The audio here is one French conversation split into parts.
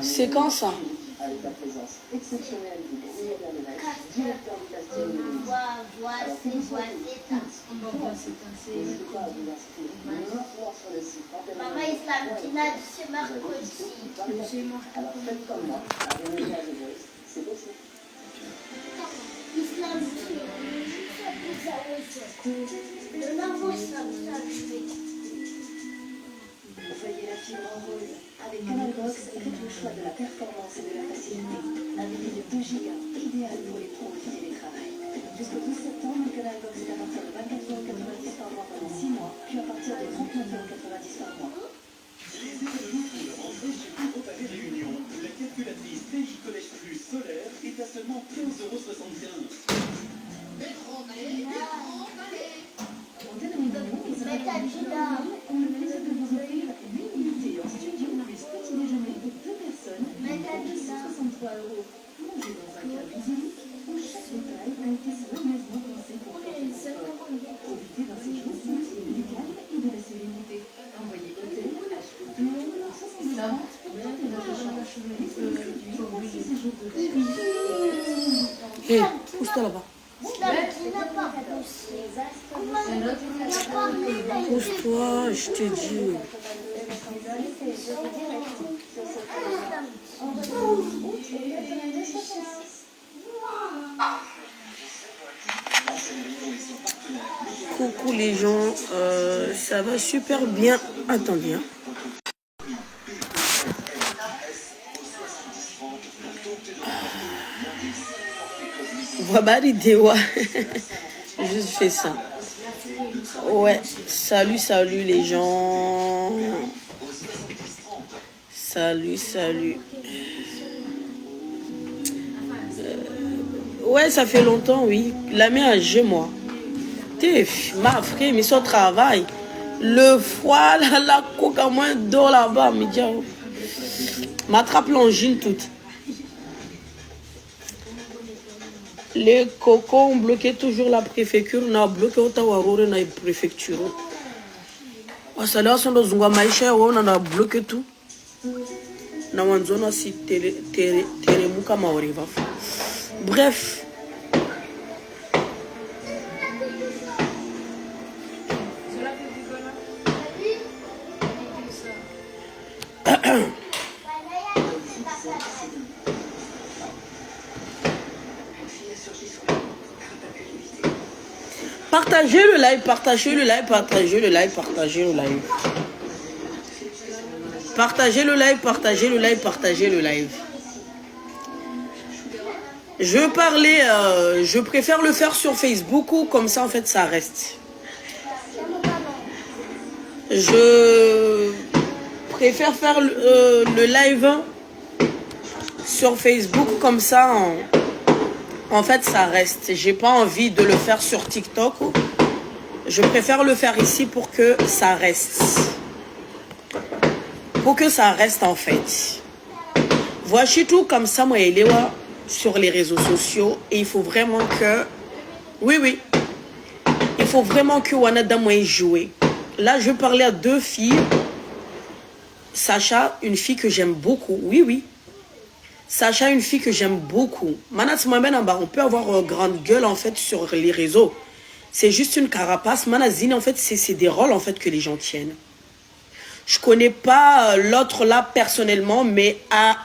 C'est quand ça? Avec la présence exceptionnelle du premier Lamennais, directeur du casting de l'Élysée. Sur le site. Maman Islamina, c'est mercredi. Alors faites comme moi, abonnez-vous à The Voice, c'est possible. Voyez la fibre en rose. Avec Canal Box, faites le choix de la performance et de la facilité. Un débit de 2 gigas, idéal pour les pros qui télétravaillent. Jusqu'au 12 septembre, le Canal Box est à partir de 24,90 € par mois pendant 6 mois, puis à partir de 39,90 € par mois. Les économies pour le rentrer chez Groupe Palais Réunion. La calculatrice TI Collège Plus solaire est à seulement 15,75 €. Pour terminer, on a le plaisir de vous offrir 8 unités en studio plus petit déjeuner pour 2 personnes à 263 €. Mangez dans un cadre unique où chaque détail a été soigneusement pensé pour profiter d'un séjour du calme et de la sérénité. Envoyez hôtel HOTEL au 79 pour tenter votre chance. Laissez-vous séduire par ce séjour de rêve. Hé, pousse-toi là-bas. Pousse-toi, je te dis. Coucou les gens, ça va super bien. Attendez. Hein. Voilà l'idée, ouais. Juste fait ça. Ouais, salut les gens. Salut. Ouais, ça fait longtemps, oui. La mère a jeu, moi. T'es ma frère, mais son travail. Le foie, la coque à moins d'eau là-bas, mais tiens. M'attrape l'angine toute. Les cocos ont bloqué toujours la préfecture. On a bloqué Ottawa, la préfecture. Ça là, on a maïcha, on a bloqué tout. Na wanzona si teremuka maoriva. Bref. Partagez le live. Partagez le live. Je parlais, je préfère le faire sur Facebook ou comme ça en fait ça reste. Je préfère faire le live sur Facebook comme ça en fait ça reste. J'ai pas envie de le faire sur TikTok. Je préfère le faire ici pour que ça reste. Pour que ça reste en fait. Voici tout comme ça moi et Léa sur les réseaux sociaux et il faut vraiment que oui il faut vraiment que Wanada moi jouer. Là je parlais à 2 filles. Sacha, une fille que j'aime beaucoup. Oui. Sacha, une fille que j'aime beaucoup. On peut avoir grande gueule en fait sur les réseaux. C'est juste une carapace. Manazine en fait c'est des rôles en fait que les gens tiennent. Je connais pas l'autre là personnellement, mais à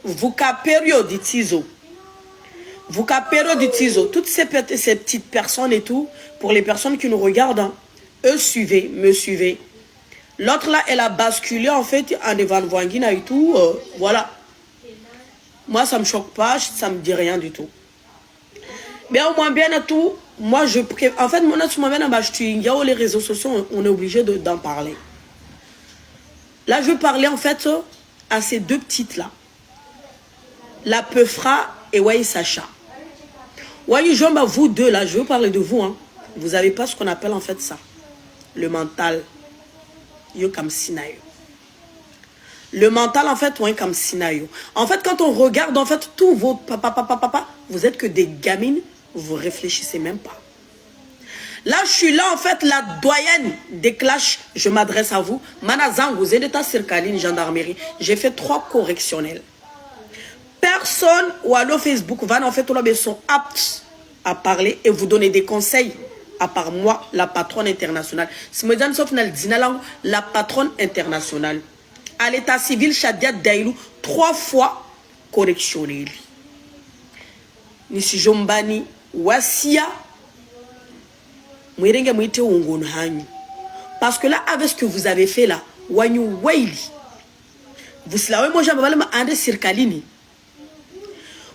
Vukaperio de Tizo. Vukaperio de Tizo. Toutes ces petites personnes et tout, pour les personnes qui nous regardent, hein, eux me suivez. L'autre là, elle a basculé en fait en Evan Wangina et tout. Voilà. Moi, ça me choque pas, ça me dit rien du tout. Mais au moins bien à tout, moi je préfère. En fait, mon les réseaux sociaux, on est obligé d'en parler. Là, je parlais en fait à ces 2 petites là. La Peufra et Waï Sacha. Waï Jomba, vous 2 là, je veux parler de vous. Hein. Vous n'avez pas ce qu'on appelle en fait ça. Le mental. Yo comme Sinayo. Le mental en fait, ouais, comme Sinayo. En fait, quand on regarde en fait tous vos papa, vous êtes que des gamines, vous réfléchissez même pas. Là, je suis là, en fait, la doyenne des clashs. Je m'adresse à vous. Manazango, Zédeta Sirkaline, gendarmerie. J'ai fait 3 correctionnels. Personne ou à Facebook va en fait sont aptes à parler et vous donner des conseils. À part moi, la patronne internationale. Si je dis la patronne internationale. À l'état civil, Chadia Dailou, 3 fois correctionnel. Nisi Jombani, Wasia. Parce que là, avec ce que vous avez fait là, Wanyu Waili. Vous savez, moi, j'ai Sirkalini.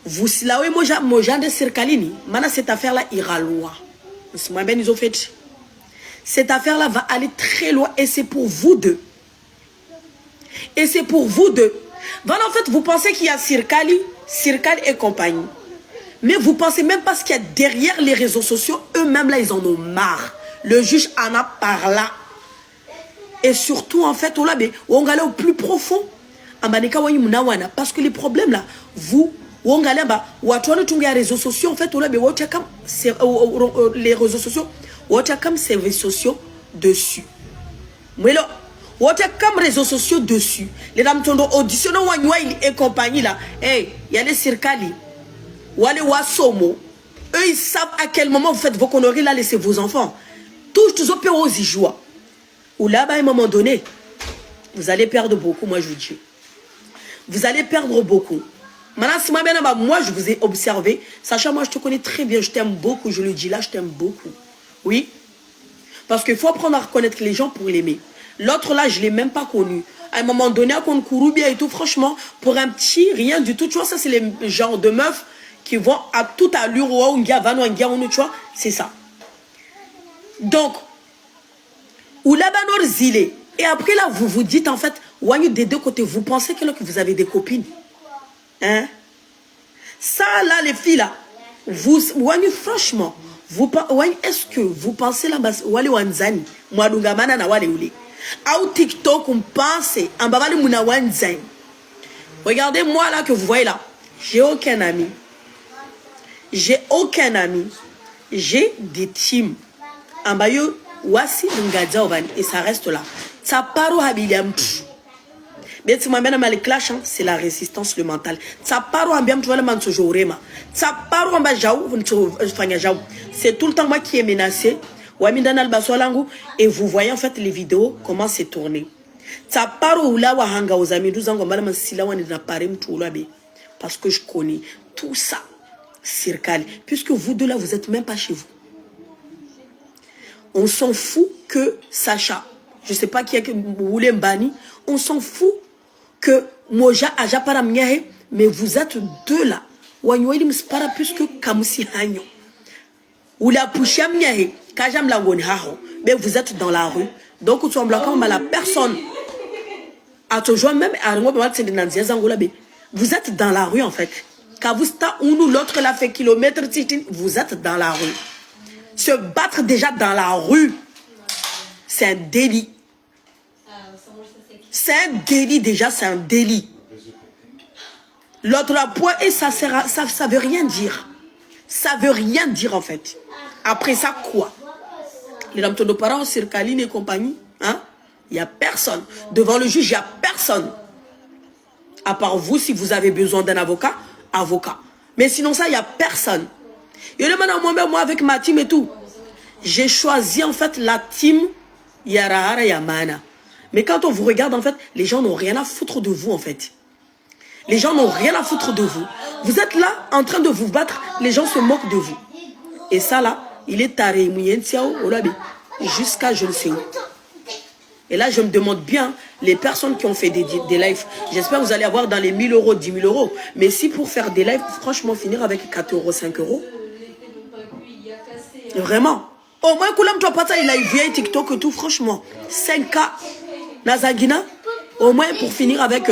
Vous savez, moi, j'ai Sirkalini. Maintenant, cette affaire-là ira loin. Cette affaire-là va aller très loin et c'est pour vous deux. Et c'est pour vous deux. Voilà, en fait, vous pensez qu'il y a Sirkali et compagnie. Mais vous pensez même pas ce qu'il y a derrière les réseaux sociaux. Eux-mêmes, là, ils en ont marre. Le juge en a parlé. Et surtout, en fait, on va aller au plus profond. Parce que les problèmes, là, vous, les réseaux sociaux, en fait, les réseaux sociaux, comme services sociaux dessus. Mais là, comme réseaux sociaux dessus. Les dames tondo auditionné et compagnie là. Hey, il y a les circali. Ou les wasomo. Eux, ils savent à quel moment vous faites vos conneries là, laissez vos enfants. Tous aux péros y jouent. Ou là, à un moment donné, vous allez perdre beaucoup, moi je vous dis. Vous allez perdre beaucoup. Maintenant, si moi je vous ai observé, sachant moi je te connais très bien, je t'aime beaucoup, je le dis là, je t'aime beaucoup. Oui. Parce qu'il faut apprendre à reconnaître les gens pour l'aimer. L'autre là, je ne l'ai même pas connu. À un moment donné, à Kourubia et tout, franchement, pour un petit, rien du tout. Tu vois, ça c'est les genres de meufs qui vont à toute allure, tu vois, c'est ça. Donc, ou là, zilé. Et après là, vous vous dites en fait, des deux côtés, vous pensez que vous avez des copines. Hein? Ça là, les filles là, vous, franchement, est-ce que vous pensez là, wale wanzani, mwadungamana na wale ule. Au TikTok, on pense, en babali muna wanzani. Regardez moi là que vous voyez là, j'ai aucun ami. J'ai aucun ami. J'ai des teams. En bayo, wasi ngadzaovan et ça reste là. Ça paro habiliam. Mais si moi-même les clash, c'est la résistance, le mental. Ça paro ambiam tu vois le manso jorema. Ça paro amba jaou, c'est tout le temps moi qui est menacé. Et vous voyez en fait les vidéos, comment c'est tourné. Ça paro ou là wa hanga aux amis, parce que je connais tout ça. Circal, puisque vous deux là, vous n'êtes même pas chez vous. On s'en fout que Sacha, je ne sais pas qui est Moulé Mbani, on s'en fout que Moja Ajapara Mniahe, mais vous êtes deux là. Wanyoeli Mspara puisque Kamusi Hanyo. Ou la Poucham Mniahe, Kajam la Wonhaho, mais vous êtes dans la rue. Donc, vous êtes comme la personne. À te joindre même à vous êtes dans la rue en fait. Kavusta, ou l'autre l'a fait kilomètre, vous êtes dans la rue. Se battre déjà dans la rue, c'est un délit. C'est un délit déjà, c'est un délit. L'autre point, et ça veut rien dire. Ça veut rien dire en fait. Après ça, quoi? Les dames de nos parents, Circaline et compagnie, hein? Il n'y a personne. Devant le juge, il n'y a personne. À part vous, si vous avez besoin d'un avocat. Mais sinon ça, il n'y a personne. Et moi avec ma team et tout, j'ai choisi en fait la team Yarahara Yamana. Mais quand on vous regarde en fait, les gens n'ont rien à foutre de vous en fait. Les gens n'ont rien à foutre de vous. Vous êtes là en train de vous battre, les gens se moquent de vous. Et ça là, il est taré jusqu'à je ne sais où. Et là, je me demande bien, les personnes qui ont fait des lives, j'espère que vous allez avoir dans les 1000 euros, 10 000 euros. Mais si pour faire des lives, franchement, finir avec 4 euros, 5 euros. Vraiment. Au moins, Koulam, tu vas pas ça, il a eu vieille TikTok et tout, franchement. 5K, Nazagina, au moins pour finir avec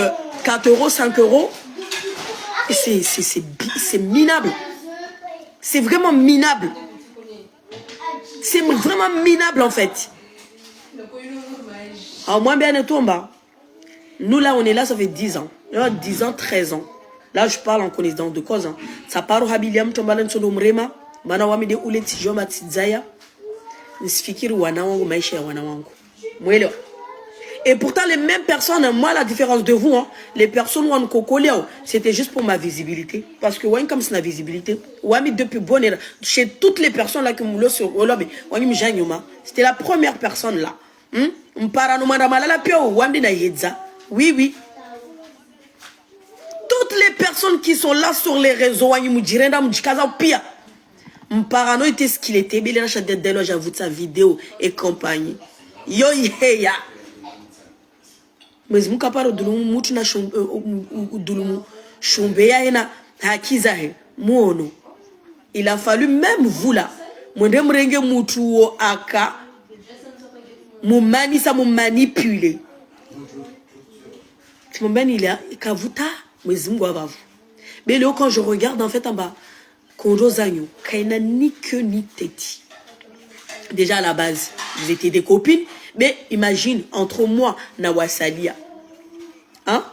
4 euros, 5 euros. C'est minable. C'est vraiment minable. C'est vraiment minable en fait. Alors moi bien et tomba. Nous là on est là ça fait 10 ans. 10 ans, 13 ans. Là je parle en connaissance de cause. Ça part au habiliam tombalan sodomrema. Mana wami de uleti joma tizaya. nisifikiri wana wangu maisha ya wana wangu. Mwelewa? Et pourtant, les mêmes personnes, moi, la différence de vous, hein, les personnes où on cocolé, c'était juste pour ma visibilité. Parce que, ouais, comme c'est la visibilité, ouais, depuis bonne, chez toutes les personnes là que nous sur Olobe, c'était la première personne là. Oui, oui. Toutes les personnes qui sont là sur les réseaux, Mparano était ce qu'il était, mais il a acheté des loges, j'avoue, sa vidéo et compagnie. Yo, yeah. Mais je capable de nous na chumbeya ena hakiza he muono. Il a fallu même vous là mwende mrenge mutu wo aka mumanisa mumanipule. Tu m'en il a kavuta mais Mungu avavu. Mais là quand je regarde en fait en bas Kondo Zanyo kaina ni que ni teti. Déjà à la base, vous étiez des copines, mais imagine entre moi Nawasalia. Hein?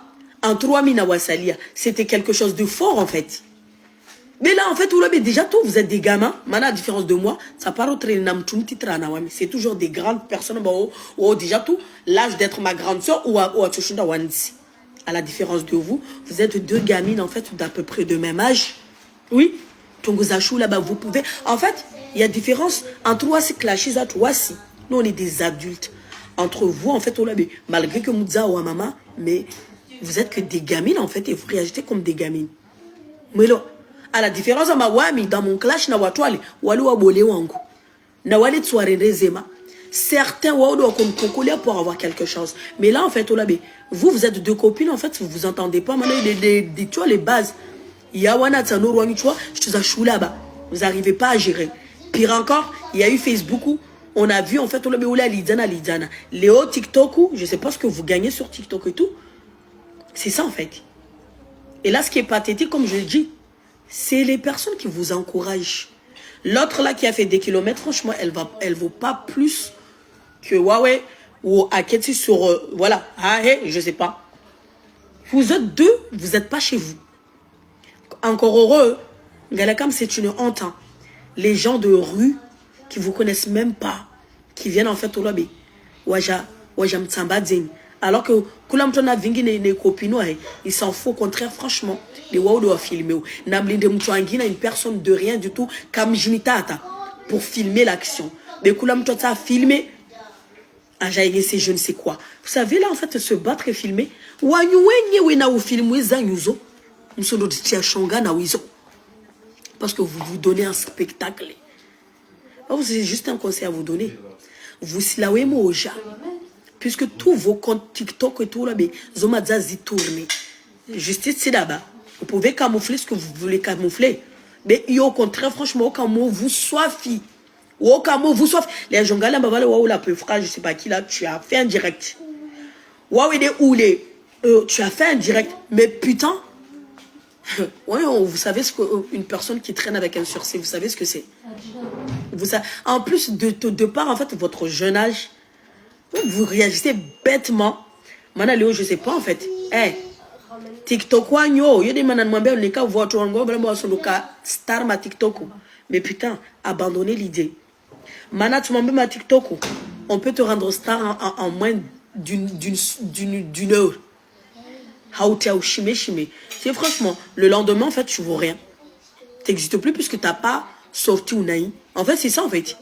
Entre moi et Nawasalia, c'était quelque chose de fort en fait. Mais là en fait, vous l'avez déjà tout, vous êtes des gamins, maintenant à différence de moi, ça part au traînam c'est toujours des grandes personnes ou déjà tout, l'âge d'être ma grande soeur ou à Wansi. À la différence de vous, vous êtes deux gamines en fait d'à peu près de même âge. Oui. Tongozachou là-bas, vous pouvez. En fait, il y a différence entre toi, c'est clashés à toi, si. Nous, on est des adultes. Entre vous, en fait, on l'a malgré que Moudza ou maman, mais vous êtes que des gamines, en fait, et vous réagissez comme des gamines. Mais là, à la différence de ma wami, dans mon clash, na watoile, walu abole wangu. Na wale tsuarendezema. Certains waoudo comme concolia pour avoir quelque chose. Mais là, en fait, on l'a vous êtes deux copines, en fait, vous vous entendez pas. Maintenant, tu vois les bases. Yawana Tsanoro Wanichwa, je te chou là-bas. Vous n'arrivez pas à gérer. Pire encore, il y a eu Facebook où on a vu en fait on a Lidana. Léo TikTok où je sais pas ce que vous gagnez sur TikTok et tout. C'est ça en fait. Et là, ce qui est pathétique, comme je le dis, c'est les personnes qui vous encouragent. L'autre là qui a fait des kilomètres, franchement, elle vaut pas plus que Huawei ou Aketi sur voilà. Ah, je sais pas. Vous êtes deux, vous n'êtes pas chez vous. Encore heureux, Galakam, c'est une honte. Hein. Les gens de rue qui vous connaissent même pas, qui viennent en fait au lobby. Alors que Koulamtona Vingi ne copino, il s'en fout au contraire, franchement. Les Wao doivent filmer. Namlinde Mouchouangina, une personne de rien du tout, comme Jinitata, pour filmer l'action. Mais Koulamtona a filmé. C'est je ne sais quoi. Vous savez, là, en fait, se battre et filmer. Parce que vous vous donnez un spectacle. C'est juste un conseil à vous donner. Vous silawez moja. Puisque tous vos comptes TikTok et tout là, Zomadzazi tournent. Justice c'est là-bas. Vous pouvez camoufler ce que vous voulez camoufler. Mais au contraire, franchement, aucun mot vous soifie. Ou aucun mot vous soifie. Les gens là, la peu frère, je sais pas qui là, tu as fait un direct. Tu as fait un direct. Mais putain. Oui, vous savez ce qu'une personne qui traîne avec un sursis, vous savez ce que c'est. En plus de par en fait votre jeune âge, vous réagissez bêtement. Manaleo, je sais pas en fait. Hey, TikTok wanyo, y'a des manan mwambe on ka votre wango bala son star ma TikTok. Mais putain, abandonnez l'idée. Mana tu m'embêtes ma TikTok. On peut te rendre star en moins d'une heure. C'est franchement, le lendemain, en fait, tu vaux rien. Tu n'existes plus puisque tu n'as pas sorti Unaï. En fait, c'est ça, en fait.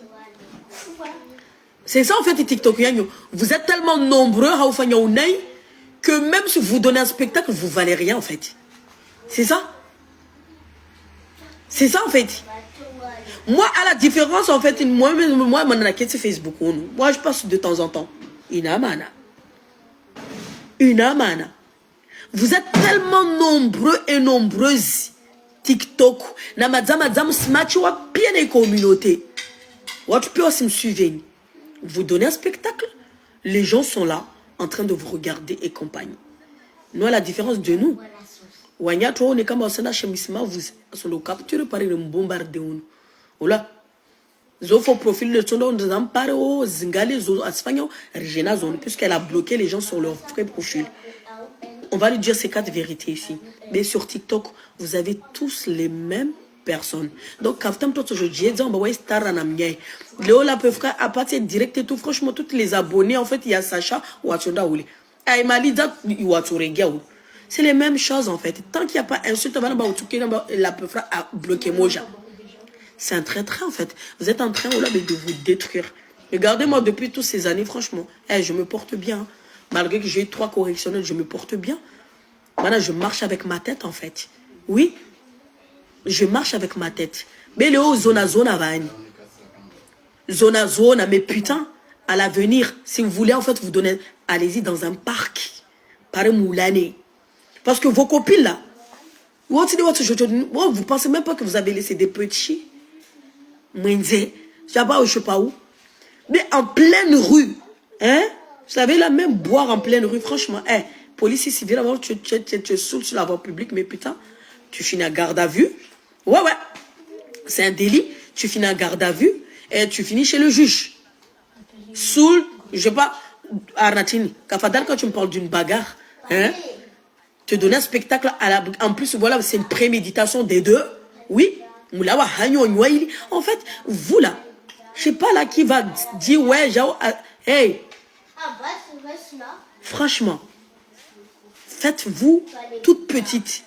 C'est ça, en fait, les TikTok. Vous êtes tellement nombreux à Unaï que même si vous donnez un spectacle, vous ne valez rien, en fait. C'est ça. C'est ça, en fait. Moi, à la différence, en fait, moi, c'est Facebook. Moi, je passe de temps en temps. Une amana. Vous êtes tellement nombreux et nombreuses. TikTok. Namadzam smachi wa bien les communautés. Tu peux aussi me suivre. Vous donnez un spectacle. Les gens sont là, en train de vous regarder et compagnie. Nous, à la différence de nous, Wanya, toi, on est comme un chemisma, vous sont capturés par une bombarde. Voilà. Zofo profil de son nom, Zamparo, Zingale, Zo Asfagno, Regina Zone, puisqu'elle a bloqué les gens sur leur vrai profil. On va lui dire ces 4 vérités ici. Mais sur TikTok, vous avez tous les mêmes personne. Donc, quand je dis, on va star en amie. Léo la peuvent à partir direct et tout. Franchement, tous les abonnés, en fait, il y a Sacha ou Atonda Ouli. C'est les mêmes choses, en fait. Tant qu'il n'y a pas insulte, la peuvent à bloquer Moja. C'est un traître, en fait. Vous êtes en train de vous détruire. Regardez-moi depuis toutes ces années, franchement. Je me porte bien. Malgré que j'ai eu 3 correctionnels, je me porte bien. Maintenant, je marche avec ma tête, en fait. Oui, je marche avec ma tête. Mais le haut, zona, mais putain, à l'avenir, si vous voulez, en fait, vous donner, allez-y dans un parc. Par Moulané. Parce que vos copines, là, vous pensez même pas que vous avez laissé des petits. Je sais pas où. Mais en pleine rue, hein? Vous savez, là, même boire en pleine rue, franchement, police civile, tu saoules sur la voie publique, mais putain, tu finis à garde à vue. Ouais. C'est un délit. Tu finis à garde à vue et tu finis chez le juge. Saoul, je sais pas, Arnatini, Kafadar, quand tu me parles d'une bagarre, hein? Te donner un spectacle en plus, voilà, c'est une préméditation des deux. Oui. En fait, vous là, je sais pas là qui va dire, ouais, hey. Franchement, faites-vous toute petite.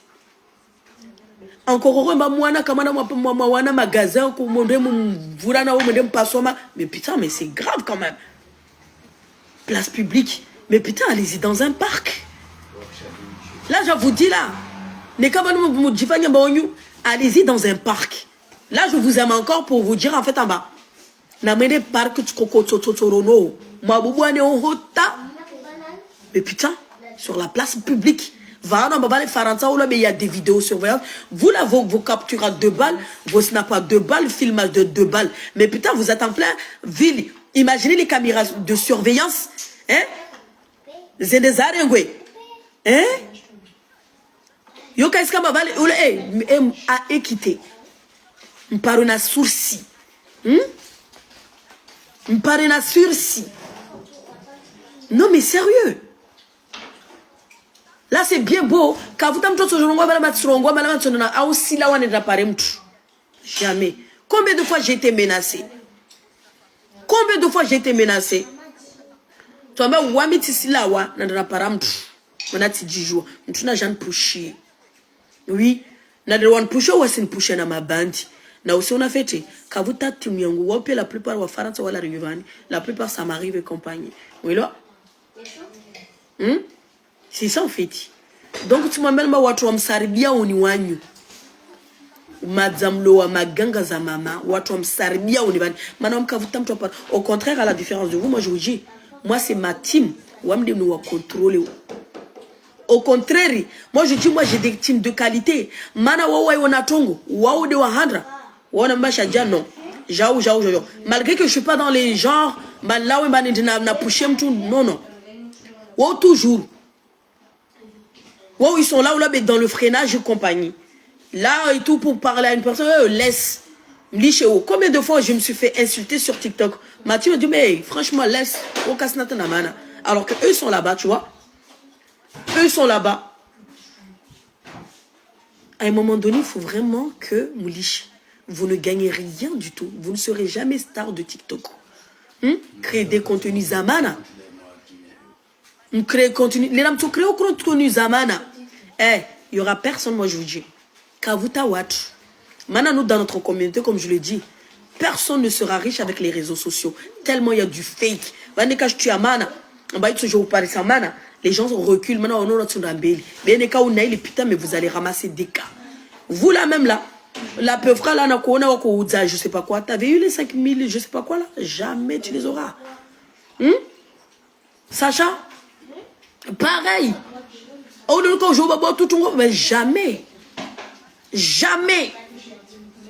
Encore un magasin, mais putain, mais c'est grave quand même. Place publique. Mais putain, allez-y dans un parc. Là, je vous dis là. Allez-y dans un parc. Là, je vous aime encore pour vous dire en fait en bas. Mais putain, sur la place publique. Il y a des vidéos surveillance. Vous là, vos captures à 2 balles, vos snaps à 2 balles, filmage de 2 balles. Mais putain, vous êtes en plein ville. Imaginez les caméras de surveillance. Hein? Hein? Yo kaiska mabale a équité. M'parona sourci. M'parona sursi. Non mais sérieux. Là c'est bien beau. Quand vous t'amènes jamais. Combien de fois j'ai été menacé? Combien de fois j'ai été menacé? Tu as wami tisilawa na param manati dijou. Tu n'as jamais pushy. Oui, na de one pusho wasin pushe na mabandi. Na aussi on a fait quand vous t'as timiangu wapi la plupart wa faransa wala rivani, la plupart ça m'arrive et compagnie. Oui là. C'est ça en fait. Donc tu m'appelles ma watu wa msaribia oni wanyu. Madzamlo wa maganga za mama, watu wa msaribia oni bani. Mana mkavuta mtu hapa. Au contraire à la différence de vous, moi je vous dis, moi c'est ma team. Wamde nous wa contrôler. Au contraire, moi je dis, moi j'ai des teams de qualité. Mana wawa yona tongo, wawa de wahandra, wana mbasha non. Jao. Malgré que je suis pas dans les genres, là où na poussé tout, non. Wow toujours. Wow ils sont là dans le freinage et compagnie. Là et tout pour parler à une personne, laisse. Combien de fois je me suis fait insulter sur TikTok? Mathieu me dit, mais hey, franchement laisse. Alors que eux sont là-bas, tu vois. Eux sont là-bas. À un moment donné, il faut vraiment que, Moulich, vous ne gagnez rien du tout. Vous ne serez jamais star de TikTok. Créer des contenus Zamana. Créer contenu. Les dames, tu crées au contenu Zamana. Il n'y aura personne, moi je vous dis. Kavuta Watch. Maintenant, nous, dans notre communauté, comme je le dis, personne ne sera riche avec les réseaux sociaux. Tellement il y a du fake. Les gens reculent maintenant, on a notre rambéli. Mais vous allez ramasser des cas. Vous là même là, la peuvra là, je sais pas quoi. T'avais eu les 5000, je sais pas quoi là. Jamais tu les auras. Sacha? Pareil. Mais jamais. Jamais.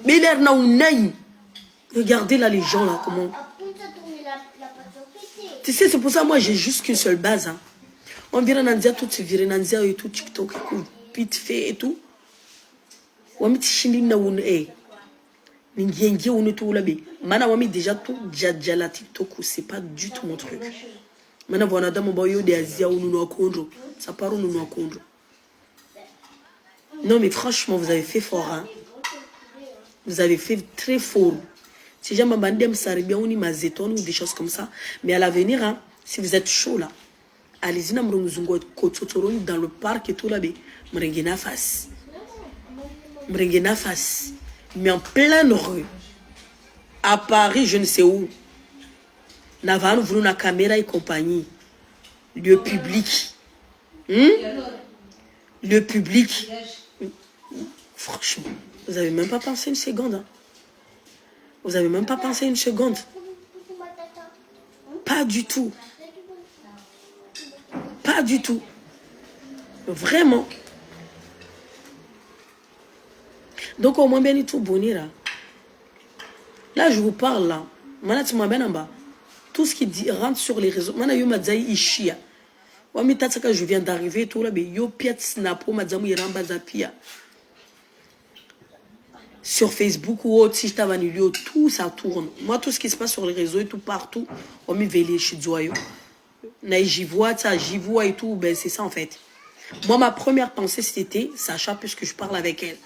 Mais l'air n'a une. Regardez là les gens là, comment. Tu sais, c'est pour ça moi j'ai juste qu'une seule base. Hein. On vient Nandia tout se virer Nandia et tout TikTok vite fait et tout. Wami tishindi na un ningiengie un tout là bé. Mana wami déjà tout déjà la TikTok c'est pas du tout mon truc. Mana voilà dans mon boyo de Asia ou nous akondro. Ça part nous akondro. Non mais franchement vous avez fait fort hein. Vous avez fait très fort. Si jamais Bandem Saribia ou Mazéton ou des choses comme ça. Mais à l'avenir, hein, si vous êtes chaud là, allez-y dans le parc et tout là-bas. Mrengena face. Mrengena face. Mais en pleine rue. À Paris, je ne sais où. Navan voulu la caméra et compagnie. Le public. Le public. Franchement, vous n'avez même pas pensé une seconde. Hein. Vous n'avez même pas pensé une seconde. Pas du tout. Pas du tout. Vraiment. Donc, au moins, bien, il tout bonnet là. Là, je vous parle là. Maintenant, bien en bas. Tout ce qui dit, rentre sur les réseaux. Maintenant, yo madzaï ishia. Wami tatsaka, je viens d'arriver tout là, mais yo piat snapo madzamu iramba zapia. Sur Facebook ou autre, si je t'avais tout ça tourne. Moi, tout ce qui se passe sur les réseaux et tout partout, on me veille chez Joyeux. J'y vois ça, j'y vois et tout, ben c'est ça en fait. Moi, ma première pensée, c'était Sacha, puisque je parle avec elle.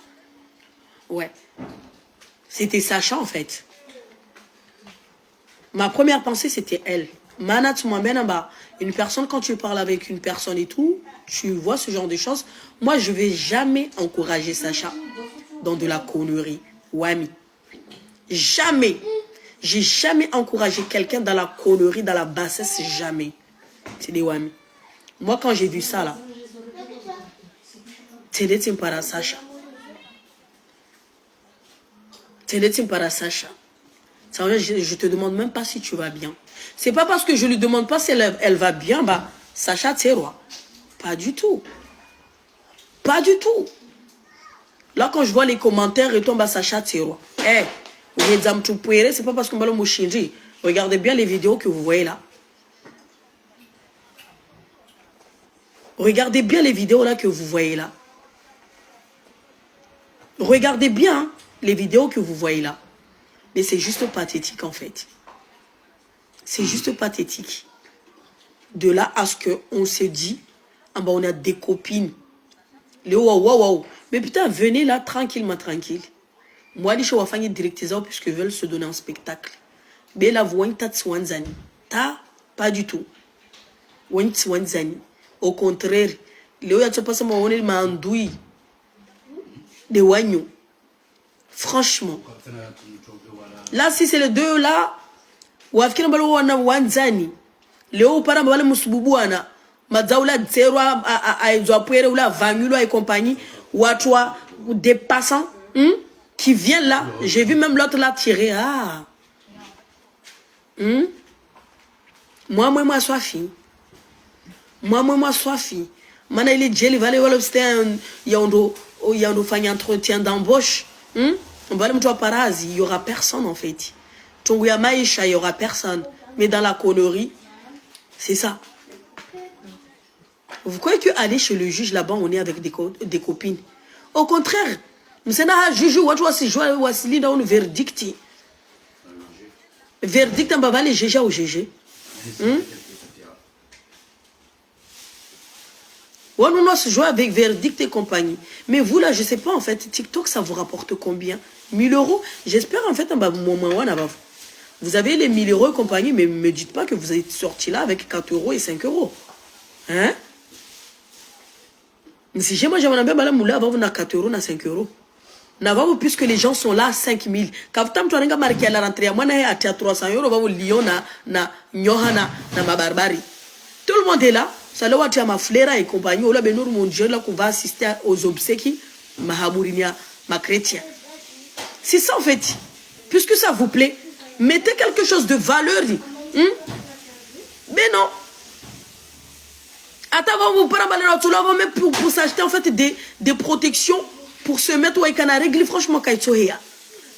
Ouais. C'était Sacha en fait. Ma première pensée, c'était elle. Manat Mouambenaba, une personne, quand tu parles avec une personne et tout, tu vois ce genre de choses. Moi, je ne vais jamais encourager Sacha dans de la connerie. Wami. Jamais. J'ai jamais encouragé quelqu'un dans la connerie, dans la bassesse, jamais. C'est des Wami. Moi, quand j'ai vu ça, là, c'est des tim para Sacha. C'est des tim para Sacha. Ça veut dire, je te demande même pas si tu vas bien. C'est pas parce que je lui demande pas si elle va bien, bah, Sacha, t'es roi. Pas du tout. Pas du tout. Là, quand je vois les commentaires et tout, bah, Sacha, t'es roi. Eh, c'est pas parce qu'on va le mouchinji. Regardez bien les vidéos que vous voyez là. Regardez bien les vidéos là que vous voyez là. Regardez bien les vidéos que vous voyez là. Mais c'est juste pathétique en fait. C'est juste pathétique. De là à ce qu'on se dit, ah ben on a des copines. Les waouh. Mais putain, venez là tranquillement, tranquille. Moi, les gens vont directement puisque veulent se donner un spectacle. Mais la voix est tswanzani. Ta, pas du tout. Voix tswanzani. Au contraire, les gens qui passent ma honte m'andouille. Des wagnou. Franchement. Là, si c'est les deux là, wafkina balo wana wanzani. Leo para mbale musububuana. Mazaula zerwa a ezwapwere ou la vangulo et compagnie. Watwa des passants qui viennent là. J'ai vu même l'autre là tirer. Ah. Moi, soifi. Moi, soifi. Mana il est jelly valley wala c'était yando fanya entretien d'embauche. On va le mettre à Parazi, il y aura personne en fait. Tonguya Maïcha, il y aura personne. Mais dans la connerie, c'est ça. Vous croyez qu'aller chez le juge là-bas, on est avec des copines? Au contraire, nous sommes juge ou nous dans un verdict. Verdict, on va aller GG au GG. On nous jouer avec verdict et compagnie. Mais vous là, je sais pas en fait, TikTok ça vous rapporte combien? 1000 €? J'espère en fait, vous avez les 1000 € et compagnie, mais ne me dites pas que vous êtes sorti là avec 4 € et 5 €. Hein? Mais si j'ai moi, j'avais bien moula, vous avez 4 € et 5 €. N'avons puisque les gens sont là à 5000. Quand tu as marqué à la rentrée, moi, à 300 €, vous avez Lyon, na Nyohana, na ma barbarie. Tout le monde est là. Ça là, tu as ma flaira et compagnie. Ola benur mon Dieu là qu'on va assister aux obsèques, ma hamourinia, ma chrétien. C'est ça en fait. Puisque ça vous plaît, mettez quelque chose de valeur. Mais non. Attends, vous parlez même pour s'acheter en fait des protections pour se mettre au Ekana régler franchement Kaitsohea.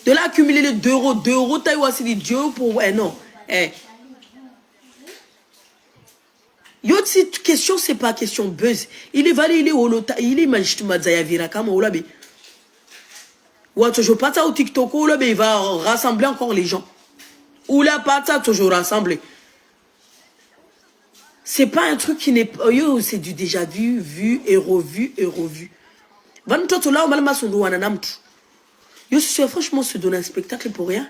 De là accumuler les 2 €, taille aussi les dieux pour non. Cette question, c'est pas question buzz. Il est valé, il est holota, il est magistuma Zayavira comme au labé. Ou je pas ça au TikTok, au labé, il va rassembler encore les gens. Ou là, pas ça, toujours rassembler. C'est pas un truc qui n'est pas. C'est du déjà vu et revu et revu. Yo, franchement, se donner un spectacle pour rien.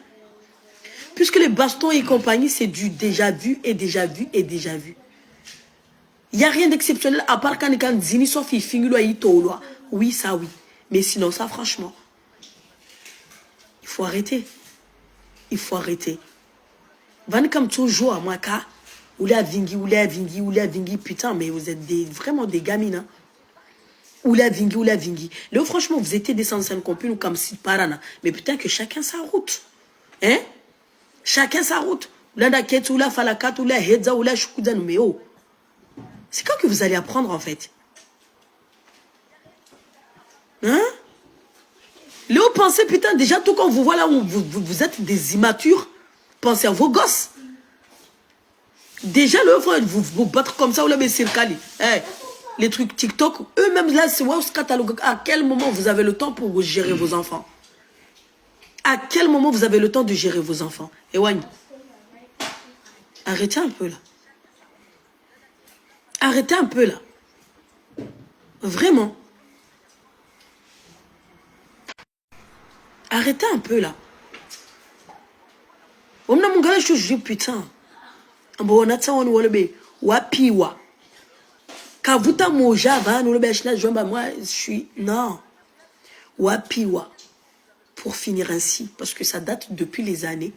Puisque les bastons et compagnie, c'est du déjà vu et déjà vu et déjà vu. Il n'y a rien d'exceptionnel à part quand Zini Sofi Fingulo Aïto. Oui, ça oui. Mais sinon, ça, franchement, il faut arrêter. Il faut arrêter. Van comme toujours à moi, car, oula vingi, putain, mais vous êtes vraiment des gamines, hein. Oula vingi. Là, franchement, vous étiez des sans compagnie ou comme si parana. Mais putain, que chacun sa route. Hein? Chacun sa route. Oula ket, oula falakat, oula hedza, oula choukoudan, mais oh. C'est quand que vous allez apprendre, en fait? Hein? Léo, pensez, putain, déjà, tout quand vous voit là où vous êtes des immatures, pensez à vos gosses. Déjà, le frère, vous battre comme ça, ou là, mais c'est hey, les trucs TikTok, eux-mêmes, là, c'est wow, ce catalogue. À quel moment vous avez le temps pour gérer vos enfants? À quel moment vous avez le temps de gérer vos enfants? Ewan, arrêtez un peu, là. Arrêtez un peu, là. Vraiment. Arrêtez un peu, là. On a mon gars, je dis, putain. On a ça, on a be wapiwa. Kavuta moja, va, nous le bêche là, moi, je suis, non. Wapiwa. Pour finir ainsi, parce que ça date depuis les années.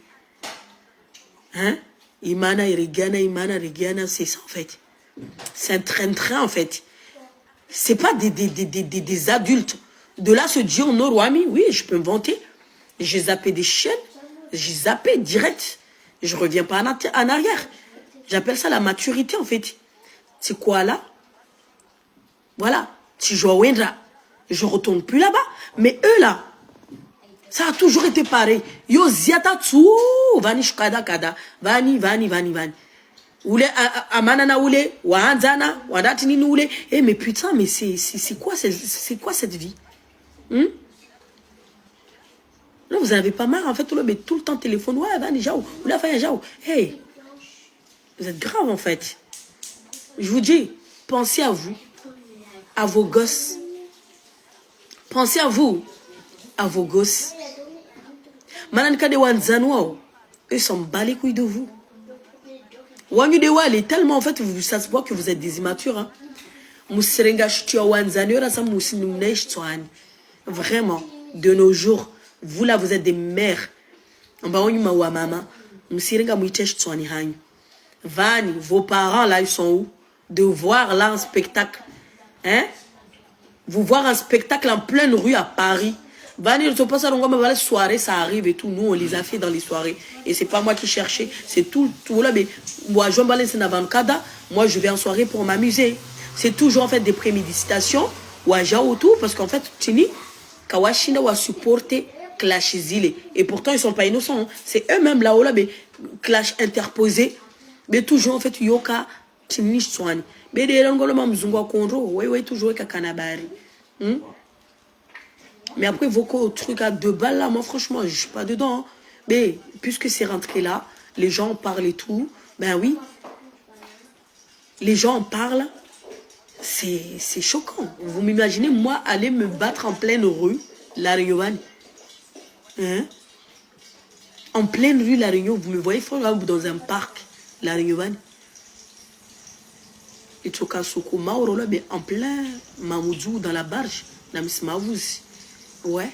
Hein? Imana, Regana, c'est ça, en fait. C'est un train-train, en fait. C'est pas des adultes. De là, se dire, non, Rwami, oui, je peux me vanter. J'ai zappé des chaînes. J'ai zappé direct. Je reviens pas en arrière. J'appelle ça la maturité, en fait. C'est quoi, là? Voilà. Si je Wendra, je retourne plus là-bas. Mais eux, là, ça a toujours été pareil. Yo, ziata tsu, vani shkada kada. Vani. Oule, amanana oule, wahanzana, wadatini oule. Eh, mais putain, mais c'est quoi cette vie? Là, vous avez pas marre, en fait, mais tout le temps téléphone. Ouais, vani, jaou, oula, faya, jaou. Hey, vous êtes grave, en fait. Je vous dis, pensez à vous, à vos gosses. Pensez à vous, à vos gosses. Mananka de wanzanwa, eux sont bas les couilles de vous. Wanyu de Wal est tellement, en fait, ça se voit que vous êtes des immatures. Hein. Vraiment, de nos jours, vous là, vous êtes des mères. Vani, vos parents là, ils sont où? De voir là un spectacle. Hein? Vous voir un spectacle en pleine rue à Paris. Vani, ils ne sont pas ça, donc les soirées, ça arrive et tout. Nous, on les a fait dans les soirées. Et c'est pas moi qui cherchais. C'est tout là. Mais moi, je vais en soirée pour m'amuser. C'est toujours en fait des préméditations. Ou à tout, parce qu'en fait, Tini, Kawashina wa supporter clash zile. Et pourtant, ils sont pas innocents. Hein. C'est eux-mêmes là-haut, là, mais clash interposé. Mais toujours en fait, Yoka, Tini, Swani. Mais des rangolo mamzungo konro. Oui, toujours kakanabari. Mais après, vos trucs à 2 balles là, moi franchement, je suis pas dedans. Hein. Mais puisque c'est rentré là, les gens en parlent et tout, ben oui. Les gens en parlent, c'est choquant. Vous m'imaginez, moi, aller me battre en pleine rue, La Réunion. Hein? En pleine rue, La Réunion, vous me voyez dans un parc, La Réunion. Et Tsokasoko Mauro, mais en plein Mamoudou, dans la barge, dans Miss Mavouzi. Ouais,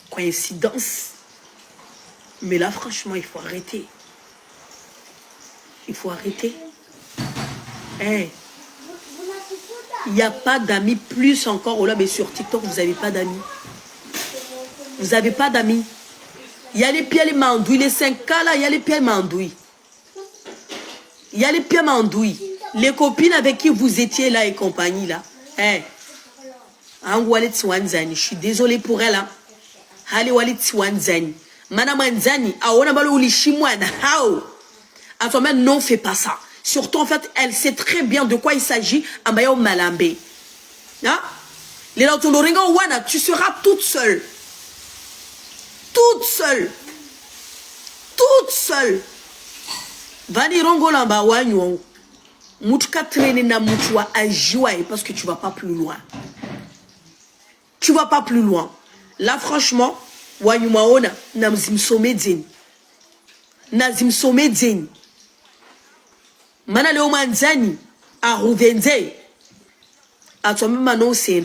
coïncidence. Mais là, franchement, il faut arrêter. Il faut arrêter. Hey. Il n'y a pas d'amis plus encore. Oh là, mais sur TikTok, vous n'avez pas d'amis. Vous n'avez pas d'amis. Il y a les pieds, les mandouilles. Les 5K là, il y a les pieds mandouilles. Il y a les pieds mandouilles. Les copines avec qui vous étiez là et compagnie là. Hey. Je suis désolée pour elle. Hali walit Swanzani. Madame Wanzani, aona balo uli chimoine. How? À toi-même, non, fais pas ça. Surtout, en fait, elle sait très bien de quoi il s'agit. Ambayo Malambe. Hein? Les Lautonoringa Wana, tu seras toute seule. Toute seule. Toute seule. Vani Rongolamba Wanyo. Mutka traîner na mutwa ajiwa parce que tu vas pas plus loin. Tu vas pas plus loin. Là, franchement, wanyumaona na mzimsomedzeni na zimsomedzeni mana leo manzani aruvenze à toi même maintenant c'est un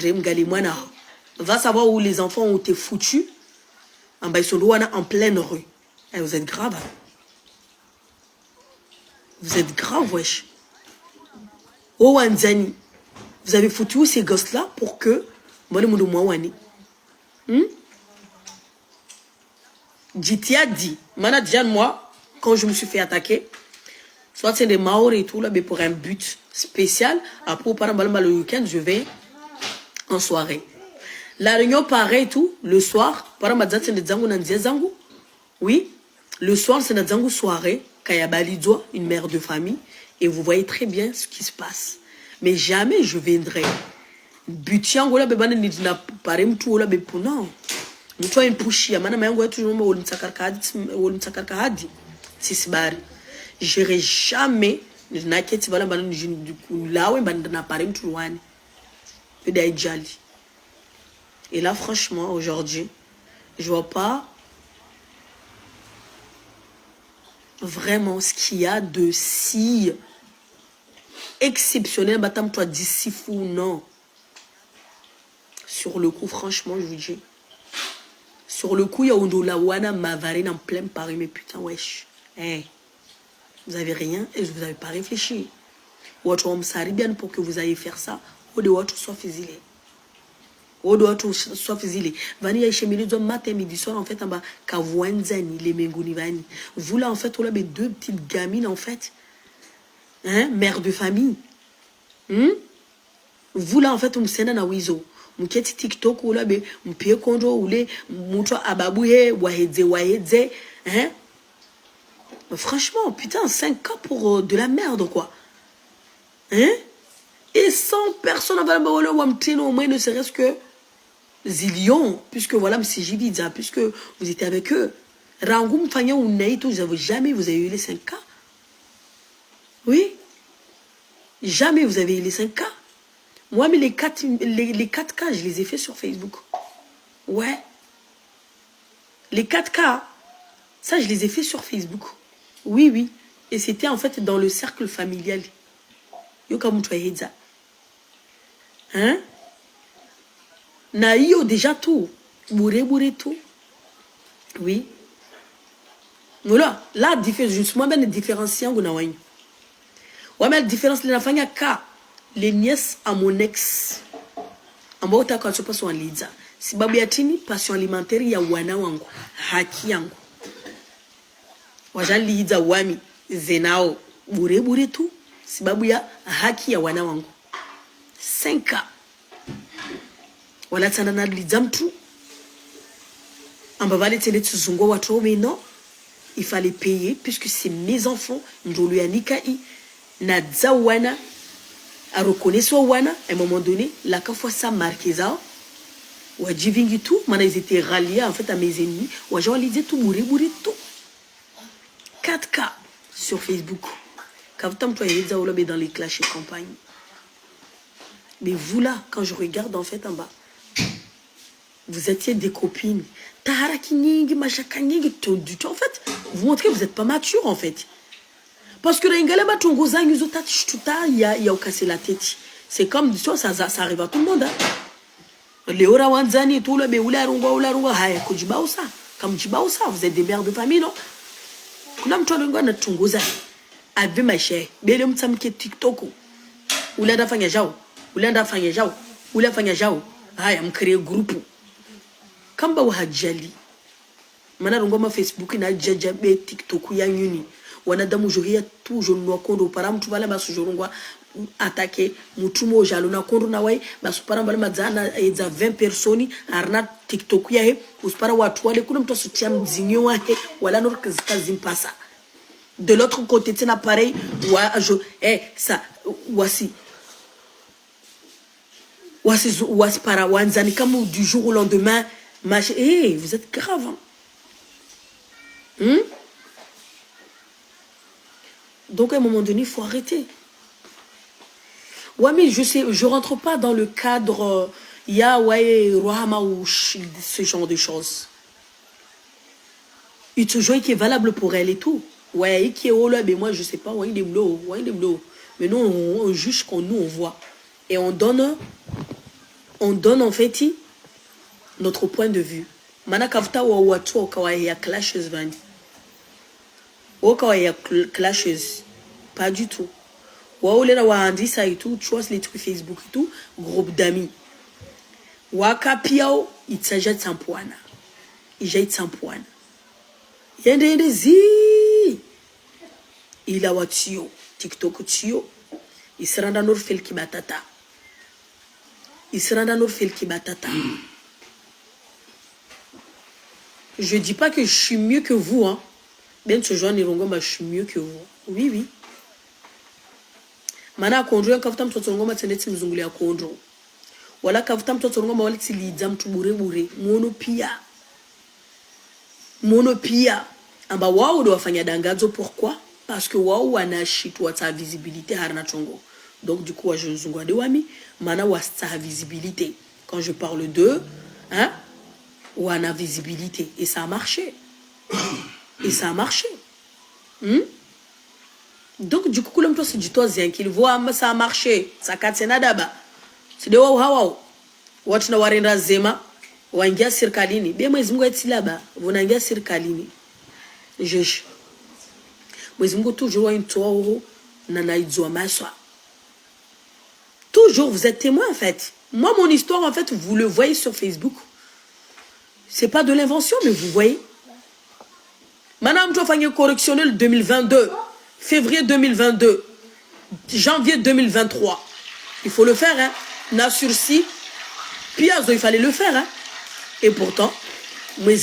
va savoir où les enfants ont été foutus en bas ils sont en pleine rue. Et vous êtes grave. Vous êtes grave, wesh. Oh Wanzani, vous avez foutu où ces gosses là pour que Jitia dit, mana déjà moi quand je me suis fait attaquer, soit c'est des Maoris et tout là, mais pour un but spécial. Après, par exemple, le week-end, je vais en soirée. La réunion, pareil, tout, le soir, par exemple, c'est des Zangu. Oui, le soir, c'est des soirée, Kayabalidoua, une mère de famille, et vous voyez très bien ce qui se passe. Mais jamais je viendrai. Butian, voilà, bébé, n'a pas tout, là, bébé, non. Nous, toi, une pouchia, madame, on va toujours me dire, c'est bari. J'irai jamais. Et là, franchement, aujourd'hui, je vois pas vraiment ce qu'il y a de si exceptionnel. Toi, d'ici fou, non. Sur le coup, franchement, je vous dis. Sur le coup, il y a Ondolawana, Mavarine en plein Paris, mais putain, wesh. Hey. Vous n'avez rien et vous n'avez pas réfléchi. Ou bien pour que vous ayez faire ça, ou de votre soit fusillé. Ou de votre soit fusillé. Vani ya chemili do matin midi soir en fait en bas kavwanzani les menguni vani. Vous là en fait on a deux petites gamines en fait. Hein, mère de famille. Vous là en fait on me senda na wizo. Mketi TikTok ou là be mpie kondo ou les muto ababuye wahedze hein. Franchement, putain, 5 cas pour de la merde, quoi. Hein? Et 100 personnes avant au moins ne serait-ce que zillions, puisque voilà, c'est Jibiza, puisque vous étiez avec eux. Rangoum, Fanya ou Naïto, vous avez eu les 5 cas. Oui? Jamais vous avez eu les 5 cas. Moi, mais les 4 cas, je les ai faits sur Facebook. Ouais. Les 4 cas, ça, je les ai faits sur Facebook. Oui, oui. Et c'était en fait dans le cercle familial. Yokamutwahedza. Hein? Naïo déjà tout. Bouré tout. Oui. Voilà. La différence, justement, ben, la différence, ouais, mais la différence, les nièces à mon ex. En bas, quand tu passes en liza. Si babiatini, passion alimentaire, ya wana wangu. Haki yangu. Wajan liza wami zenao bure tu sababu ya haki ya wana wangu 5 wala tana na liza mtu ambavale tele tuzungo watu mais non il fallait payer puisque c'est mes enfants ndolu yanika I na zawana a reconnaître wana à un moment donné la fois ça marqué ça wajivingi tout mana ils étaient ralliés en fait à mes ennemis wajan liza tout bure tout 4 cas sur Facebook. Quand vous dans les clashs et campagnes. Mais vous là, quand je regarde en fait en bas, vous étiez des copines. En fait, vous montrez que vous n'êtes pas mature en fait. Parce que il y a cassé la tête. C'est comme ça arrive à tout le monde. Vous êtes des mères de famille, non? Kuna mtu alikuwa anatunguza ave maisha bele mtamke TikTok ulienda fanya jao haya mkree group kamba wahajali mana rungoma Facebook na jaja be TikTok ya nyuni wanadamu johia toujours no kondo para mtu bala basujorungwa attaquer mutumo jalo na kondo na wai basupara bala mazana eza 20 personi arna TikTok ya he uspara watu wale kuna mtu asutia mzinyo wake wala no kazimpasa de l'autre côté c'est un appareil ça voici para wanzani comme du jour au lendemain vous êtes grave hein? Donc à un moment donné il faut arrêter. Ouais, mais je rentre pas dans le cadre Rohama ou ce genre de choses. Il te joue qui est valable pour elle et tout. Ouais, qui est haut là, mais moi je sais pas, ouais, il est bleu, ouais, il est bleu. Mais nous, on juge qu'on nous, on voit. Et on donne en fait notre point de vue. Mana kafuta wa watu wakawa clashes vani. Wakawa clashes. Pas du tout. Waoulena waandisa et tout, tu vois les trucs Facebook et tout, groupe d'amis. Waka piao, il s'agit de sampoana. Il s'agit de sampoana. Yende zi. Il a watio, TikTok tio. Il se rend dans notre fil qui batata. Il se rend dans notre fil qui batata. Je dis pas que je suis mieux que vous, hein. Bien ce genre je suis mieux que vous. Oui, oui. Mana konjo kafuta mtoto ngoma tendeti mzunguli ya konjo. Wala kafuta mtoto ngoma wale tilidza mtu bure. Monopia. Amba wao ndo wafanya dangazo pourquoi? Parce que wao wanashitwa ta visibilité harna chongo. Donc du coup je nzungwa de wami mana wasta visibilité. Quand je parle d'eux, hein? Wana visibilité et ça a marché. Et ça a marché. Donc du coup comme toi c'est du toi zien qu'il voit ça a marché ça katsena daba c'est de wao hawao watu na warenda zema waingia serikalini be Mwenyezi Mungu etilaba vunaingia serikalini jeje Mwenyezi Mungu toujours wa intoro na naizwa maswa toujours vous êtes témoin en fait. Moi mon histoire en fait vous le voyez sur Facebook. C'est pas de l'invention mais vous voyez. Madame tu fanya correctionnel 2022 février 2022, janvier 2023. Il faut le faire, hein. Na sursis, Piazo, il fallait le faire, hein. Et pourtant, mais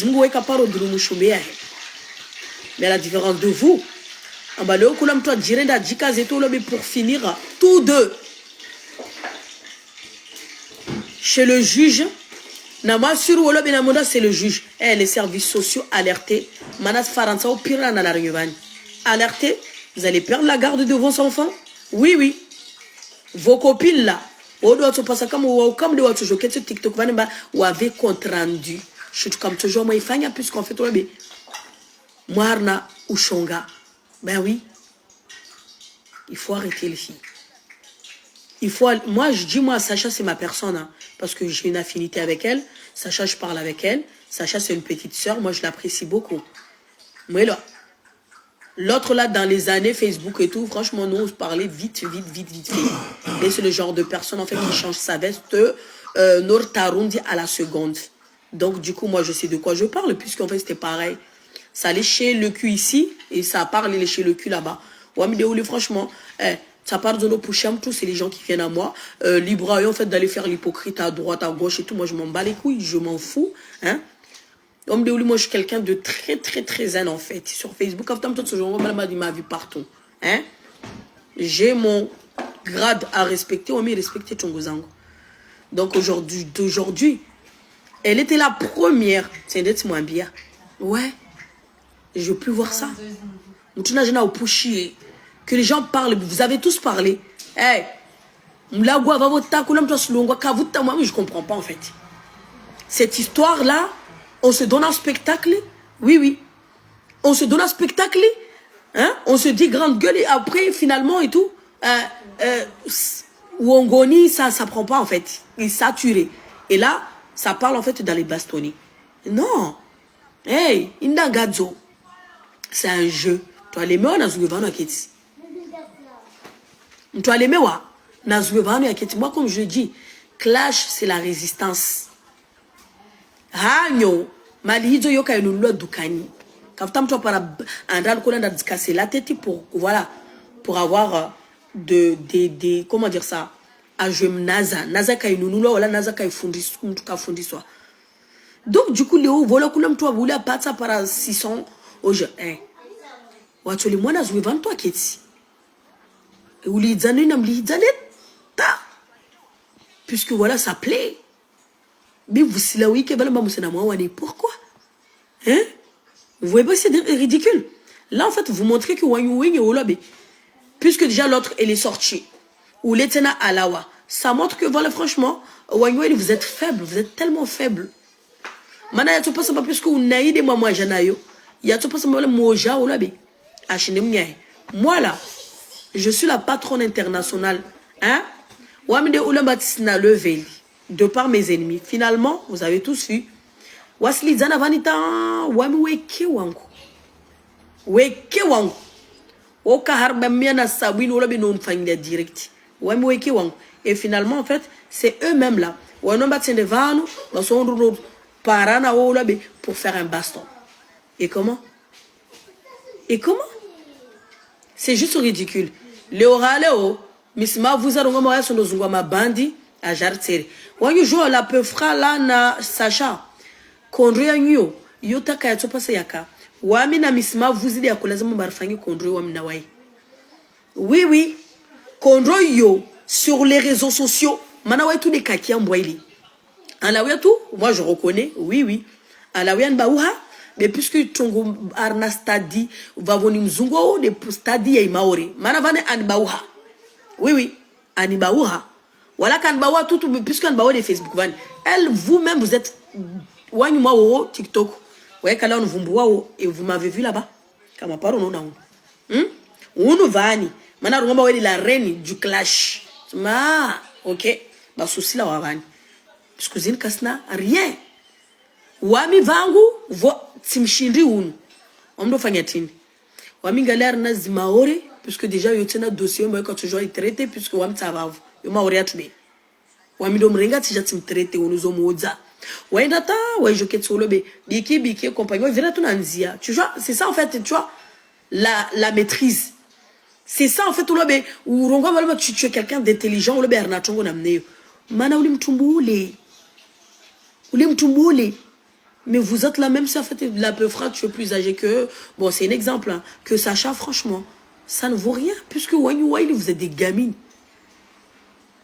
la différence de vous, pour finir, tous deux, chez le juge, c'est le juge. Les services sociaux alertés. Alertés. Vous allez perdre la garde de vos enfants? Oui, oui. Vos copines là, comme de votre jeu, TikTok, vous avez compte rendu. Je suis comme toujours, moi, il faut puisqu'on fait tout le bien. Moarna ou Shonga. Ben oui. Il faut arrêter les filles. Il faut, moi, je dis, moi, Sacha, c'est ma personne, hein, parce que j'ai une affinité avec elle. Sacha, je parle avec elle. Sacha, c'est une petite sœur. Moi, je l'apprécie beaucoup. Moi, là. L'autre là, dans les années Facebook et tout, franchement, nous, on se parlait vite. Et c'est le genre de personne, en fait, qui change sa veste Nortarundi à la seconde. Donc, du coup, moi, je sais de quoi je parle, puisqu'en fait, c'était pareil. Ça léchait le cul ici, et ça part lécher le cul là-bas. Ouais, franchement, ça part de nos pouchams, tout, c'est les gens qui viennent à moi. Libre, en fait, d'aller faire l'hypocrite à droite, à gauche et tout. Moi, je m'en bats les couilles, je m'en fous, hein. Moi, je suis quelqu'un de très zen en fait. Sur Facebook, il m'a vu partout. Hein? J'ai mon grade à respecter. On m'a respecté Tchongozango. Donc d'aujourd'hui, elle était la première. C'est d'être moins bien. Ouais. Je veux plus voir ça. Que les gens parlent. Vous avez tous parlé. Hey. Je comprends pas en fait. Cette histoire-là, on se donne un spectacle. Oui, oui. On se donne un spectacle. Hein? On se dit grande gueule et après, finalement et tout. Wongoni, ça prend pas en fait. Il est saturé. Et là, ça parle en fait dans les bastonnets. Non. Hey, Indagadzo. C'est un jeu. Tu as les mains dans une vanne à Ketsi. Tu as les mains dans une vanne à Ketsi. Moi, comme je dis, clash, c'est la résistance. Hanyo. Malihizo yoka inunua dukani. Kafuta mtu para andal kona nda discasser la tête pour voilà pour avoir comment dire ça ajem naza ka inunua wala naza ka ifundiswa mtu ka fundiswa. Donc du coup leo vola kula mtu abula patsa para 600 oje watu le mwana zwe 23 keti. Uli dzane na mli dzane ta puisque voilà ça plaît. Mais vous si la oui que pourquoi? Hein? Vous voyez pas c'est ridicule. Là en fait vous montrez que Wanyuwing est au lobby. Puisque déjà l'autre elle est sortie. Ou l'Etena Alawa. Ça montre que voilà franchement Wanyuwing vous êtes faible, vous êtes tellement faible. Mana ya pas plus que vous n'aïdez moi janayo. Il y a tout pas le moja ou la bé. Moi là, je suis la patronne internationale. Hein? Wamide Oulabatisna levé de par mes ennemis. Finalement, vous avez tous vu. Wasli Zana Vanita, Wami Weke Wangu. Weke Wangu. Oka Harba Miana Sabine Oulabi non famille direct. Wami Weke Wangu. Et finalement, en fait, c'est eux-mêmes là. Wanobatsenevano, Wasondro Parana Oulabi pour faire un baston. Et comment? Et comment? C'est juste ridicule. Léora Léo, Misma vous a donné son zungama bandi à Jartseri. Wanyu joue la peu fra là na Sacha. Kondre nyo, yota kaya topa sayaka. Wami na Misma vous a kolazama barfangi kondre wami na wai. Oui, oui. Kondre yo sur les réseaux sociaux. Manawai tous les kaki en boili. Alaouya tout, moi je reconnais, oui, oui. Alaouya Nbaouha. Mais puisque Tongo Arna Stadi va venir mzungo de Stadi et Maori, Manavane Anbauha. Oui, oui, Anibauha. Voilà qu'Anbawa tout, puisque Anbawa de Facebook. Elle, vous-même, vous êtes Wanyuma TikTok. Ouais, quand on vous et vous m'avez vu là-bas. Comme à part, on a on vani. Maintenant, on va la reine du clash. Ah, ok. Bah, souci là, on va puisque Zine Kasna, rien. Wami vangu vo timshindri unu omdo fanyatini wami galère na zimaore puisque déjà yotena dossier moi quand toujours il traité puisque wami tsabavu yo maore atube wami do mrenga tija tim traité unu zo moza waenda ta wa joketsolo be biki compagnon vient tout nanzia tu vois c'est ça en fait tu vois la maîtrise c'est ça en fait ou lobe ou rongo malma tu es quelqu'un d'intelligent ou lobe arna tongo namneyo mana uli mtumbule mais vous êtes là, même si en fait la peu frère, tu es plus âgé que eux. Bon, c'est un exemple. Hein, que Sacha, franchement, ça ne vaut rien. Puisque Wanyouaïli, vous êtes des gamines.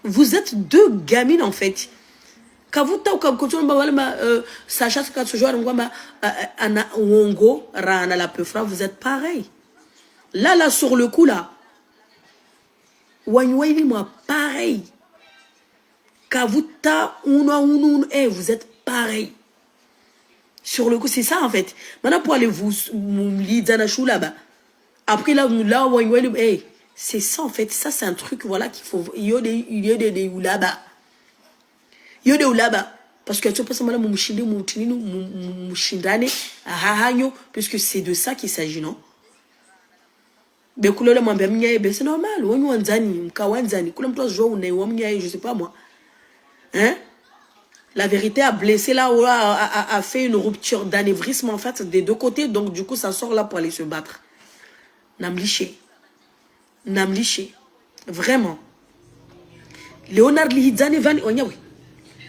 Vous êtes deux gamines, en fait. Quand vous Sacha, quand tu joues à Wongo, Rana, la peu frère, vous êtes pareil. Là, sur le coup, là. Wanyouaïli, moi, pareil. Quand vous vous êtes pareil. Sur le coup, c'est ça en fait. Maintenant, pour aller vous l'idανachou là-bas. Après là, hey, c'est ça en fait. Ça, c'est un truc, voilà, qu'il faut. Il y a des là-bas. Il y a des là-bas. Parce que tu peux savoir puisque c'est de ça qu'il s'agit, non? C'est normal. Je sais pas moi. Hein? La vérité a blessé là, a fait une rupture d'anévrisme en fait des deux côtés. Donc du coup ça sort là pour aller se battre. Namliché. Vraiment. Léonard Lihidzane Van Onyawi.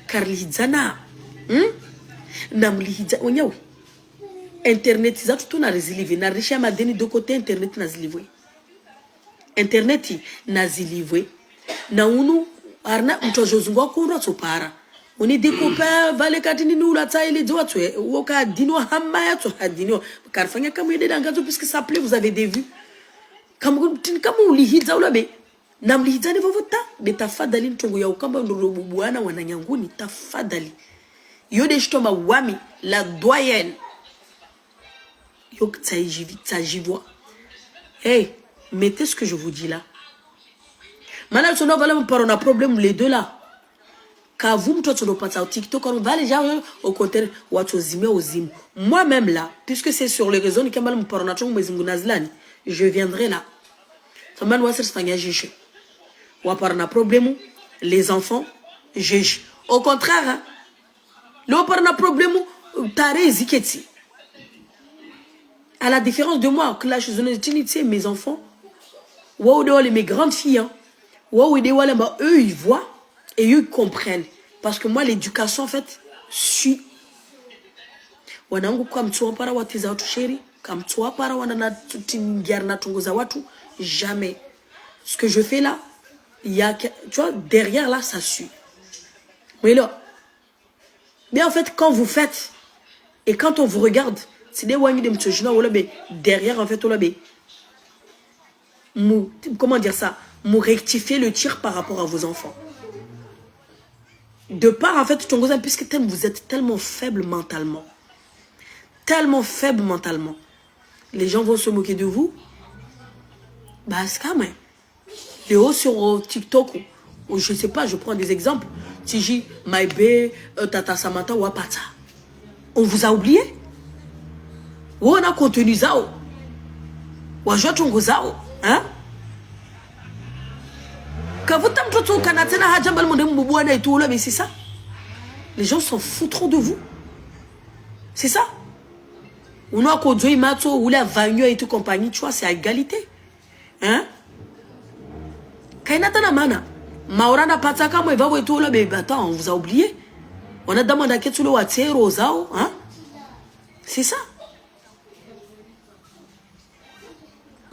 Car Lihidzana. Namlihidzane Onyawi. Internet, ça tout na résilivé. Na riche ma deni deux côtés internet na zilivé. Internet na zilivé. Na unu arna mtojozungwa kunra sopara. On est des copains, vale katini nous la taille les doigts, woka dino hamaya to hadino. Car fanya kamu yede dangazo puisque ça plaît, vous avez des vues. Kamu lihiza ulabe. Nam lihiza ne vovota. Mais tafadali ntongo ya ukamba ndorobubuana wananyanguni tafadali. Yode shitoma wami la doyenne. Yok tsajivoa. Hey, mettez ce que je vous dis là. Maintenant, on a un problème les deux là. Quand vous me trouvez sur TikTok, on va les gens au côté moi-même là, puisque c'est sur les réseaux, je viendrai là. Les enfants, au contraire, à la différence de moi, que là, je suis mes enfants, mes grandes filles, eux, ils voient. Et eux comprennent. Parce que moi, l'éducation, en fait, suit. Jamais. Ce que je fais là, il y a, tu vois, derrière là, ça suit. Mais là, mais en fait, quand vous faites, et quand on vous regarde, c'est des wangis de M. Derrière, en fait, comment dire ça? Vous rectifiez le tir par rapport à vos enfants. De part, en fait, puisque vous êtes tellement faible mentalement. Tellement faible mentalement. les gens vont se moquer de vous. Bah, c'est quand même. Les hauts sur TikTok, ou je sais pas, je prends des exemples. Tiji, Maïbe, Tata Samantha, Wapata. On vous a oublié? Ou on a contenu Zao? Ou on joue Tongo Zao? Hein? Quand vous t'avez tout le Canada, mais c'est ça. Les gens s'en foutront de vous. C'est ça. On a conduit Mato, ou la Vagno et tout compagnie, tu vois, c'est à égalité. Hein? Kainata na mana. Maurana pataka mo evawo et tout là, mais attends, on vous a oublié. On a demandé à qui tu le vois, Rosao, hein? C'est ça.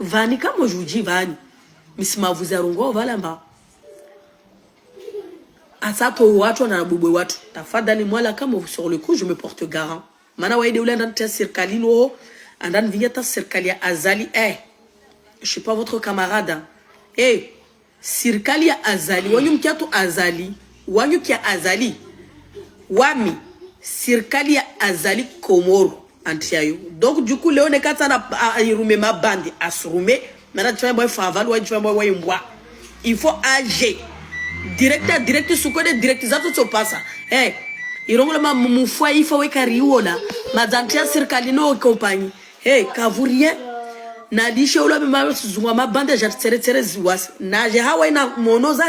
Vani, comme moi je vous dis, Vani. Mais si ma vous a rongo, va là-bas. Asako watu na bubwe watu. Tafadhali mwala kama sur le coup je me porte garant. Mana wa ide ulanda ta serikali lo andan vinyata serikali ya Azali je suis pas votre camarade. Serikali ya Azali wanyu mkiatu Azali wanyu kia Azali wami serikali ya Azali Komoro antiayo. Donc du coup Léon Kata na irume ma bandi asrume mana tu boy faval wa tu boy mbwa. Il faut agir. Direct sukode direct zato to pasa irongo ma mufwa ifa we kariwola mazantia serikali no compagnie kavurien na dishe ulo ma zungwa ma bande ja tere ziwas na je hawa na monoza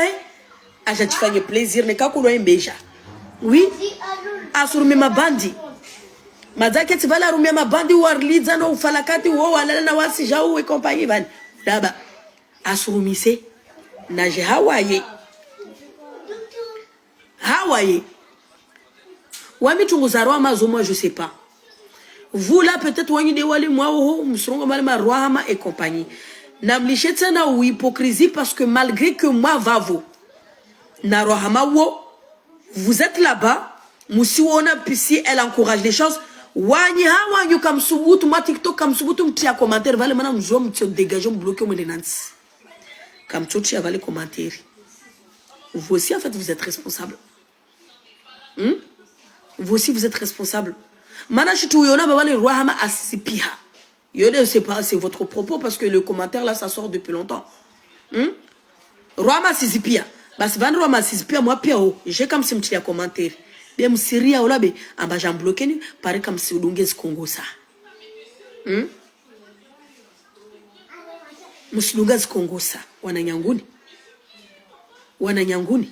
aja tifanye plaisir ne kakulo imbeja oui asurumi ma bandi mazake tivala rumia ma bandi warliza no falakati wo wala na wasi ja we compagnie van daba asurumise na je hawa Hawaii. Wami tunguzarwa mazomo, je sais pas. Vous là, peut-être, wani de wali moi, msrongo malima rohama et compagnie. Namliche tena ou hypocrisie parce que malgré que moi vavo, na rohama wo, vous êtes là-bas, musi wona pisi, elle encourage les choses. Wani hawanyu kam subutu, ma TikTok kam subutu, mtia commentaire, vale mana mzo mtio dégageons bloqué au denansi. Kam toti avale commentaire. Vous aussi, en fait, vous êtes responsable. Vous aussi, vous êtes responsable. C'est votre propos parce que le commentaire là, ça sort depuis longtemps. Roama Sisipia. Bas van Roama Sisipia, moi, Piao. J'ai comme si je commentaire. Bien, je suis ria ou là, mais j'en bloqué, pareil comme si vous l'ongez Congo ça. Musulungas Congo ça. Wananyanguni. Wananyanguni.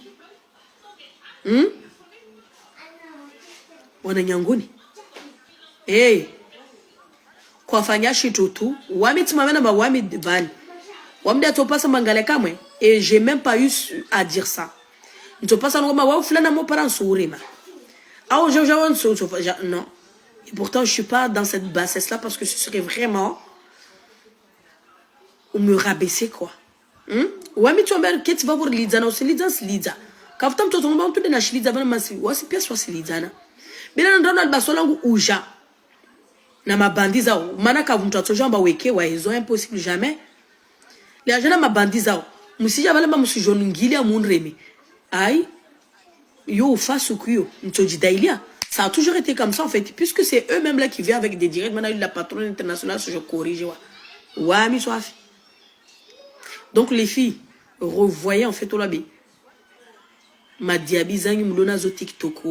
Wananyanguni. Kwa fanya shitutu, wami tumamena ba wami van. Wami da topasa mangale kamwe et j'ai même pas eu à dire ça. Ntopasa ngoma wa fulana mo parents sourima. Ah non. Et pourtant je suis pas dans cette bassesse là parce que ce serait vraiment ou me rabaisser quoi. Wami tu ambel keti va pour lidza na lidza lidza. Kafuta mtoto ngomba mtu na shiliza bana masi wasi pia swasi lidzana. Bila ndona albasolangu uja. Na mabandi zao mana ka mtu atojamba weke wa hizo impossible jamais. Les gens mabandi zao musija bala musijonu ngili ya munreme. Aïe. Yo face kuyo mtoji dailia. Ça a toujours été comme ça en fait puisque c'est eux-mêmes là qui viennent avec des directs maintenant la patronne internationale je corrige wa mi soafi. Donc les filles, revoyez en fait au labé. Ma diabizanyu mlona zo TikTok.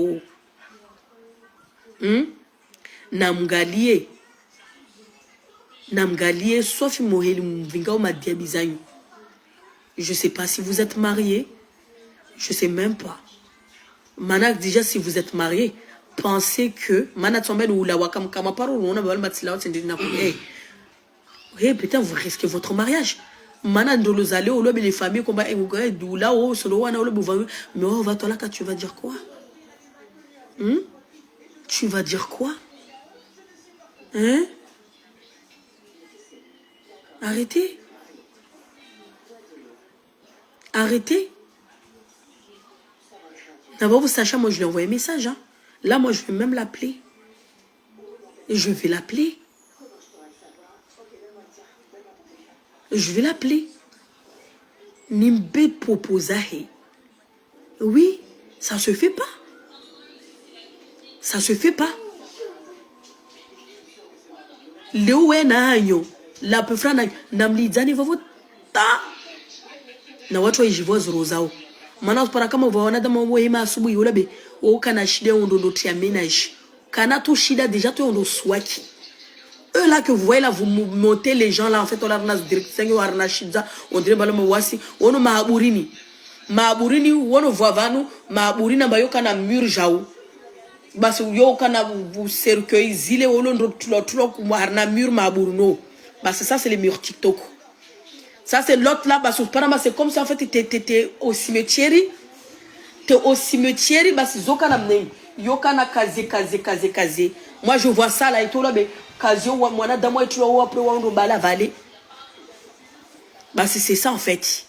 Namgalie Sophie Moheli mvinga ma diabizanyu. Je sais pas si vous êtes mariés. Je sais même pas. Manak déjà si vous êtes mariés, pensez que Mana tombel ou la wakam kama parole on a bal matila c'est na putain vous risquez votre mariage. Mana ndolozale ou les familles combat et doula ou solo wana ou le bouva mais on va toi là tu vas dire quoi? Tu vas dire quoi? Hein? Arrêtez. Arrêtez. D'abord, vous sachez, moi, je lui ai envoyé un message. Hein. Là, moi, je vais même l'appeler. Et je vais l'appeler. Je vais l'appeler. Nimbe Popozahe. Oui, ça se fait pas. Ça se fait pas. leo we na hanyo la pefra na namlizani vavo ta na watu wajivoa zuru zao. Maana usipara kama uvaona dama wema asubuhi ulabe kana shida ndo tia ménage kana tu shida déjà tu ndo swaki. Eux là que vous voyez là, vous montez les gens là, en fait on a direction on shida on dirait baloma wasi ono maaburini wono voavanu maaburina bayo kana mur jao basi yo kana vous cercueil zile ono ndo tulo harna mur maaburuno basi ça c'est les murs TikTok. Ça c'est l'autre là, c'est comme si en fait t'es au cimetière. T'es au cimetière, bah c'est yokana kaze. Moi je vois ça là et tout là, mais kaze moi na damo et tout là après on va la vallée. Bah c'est ça en fait.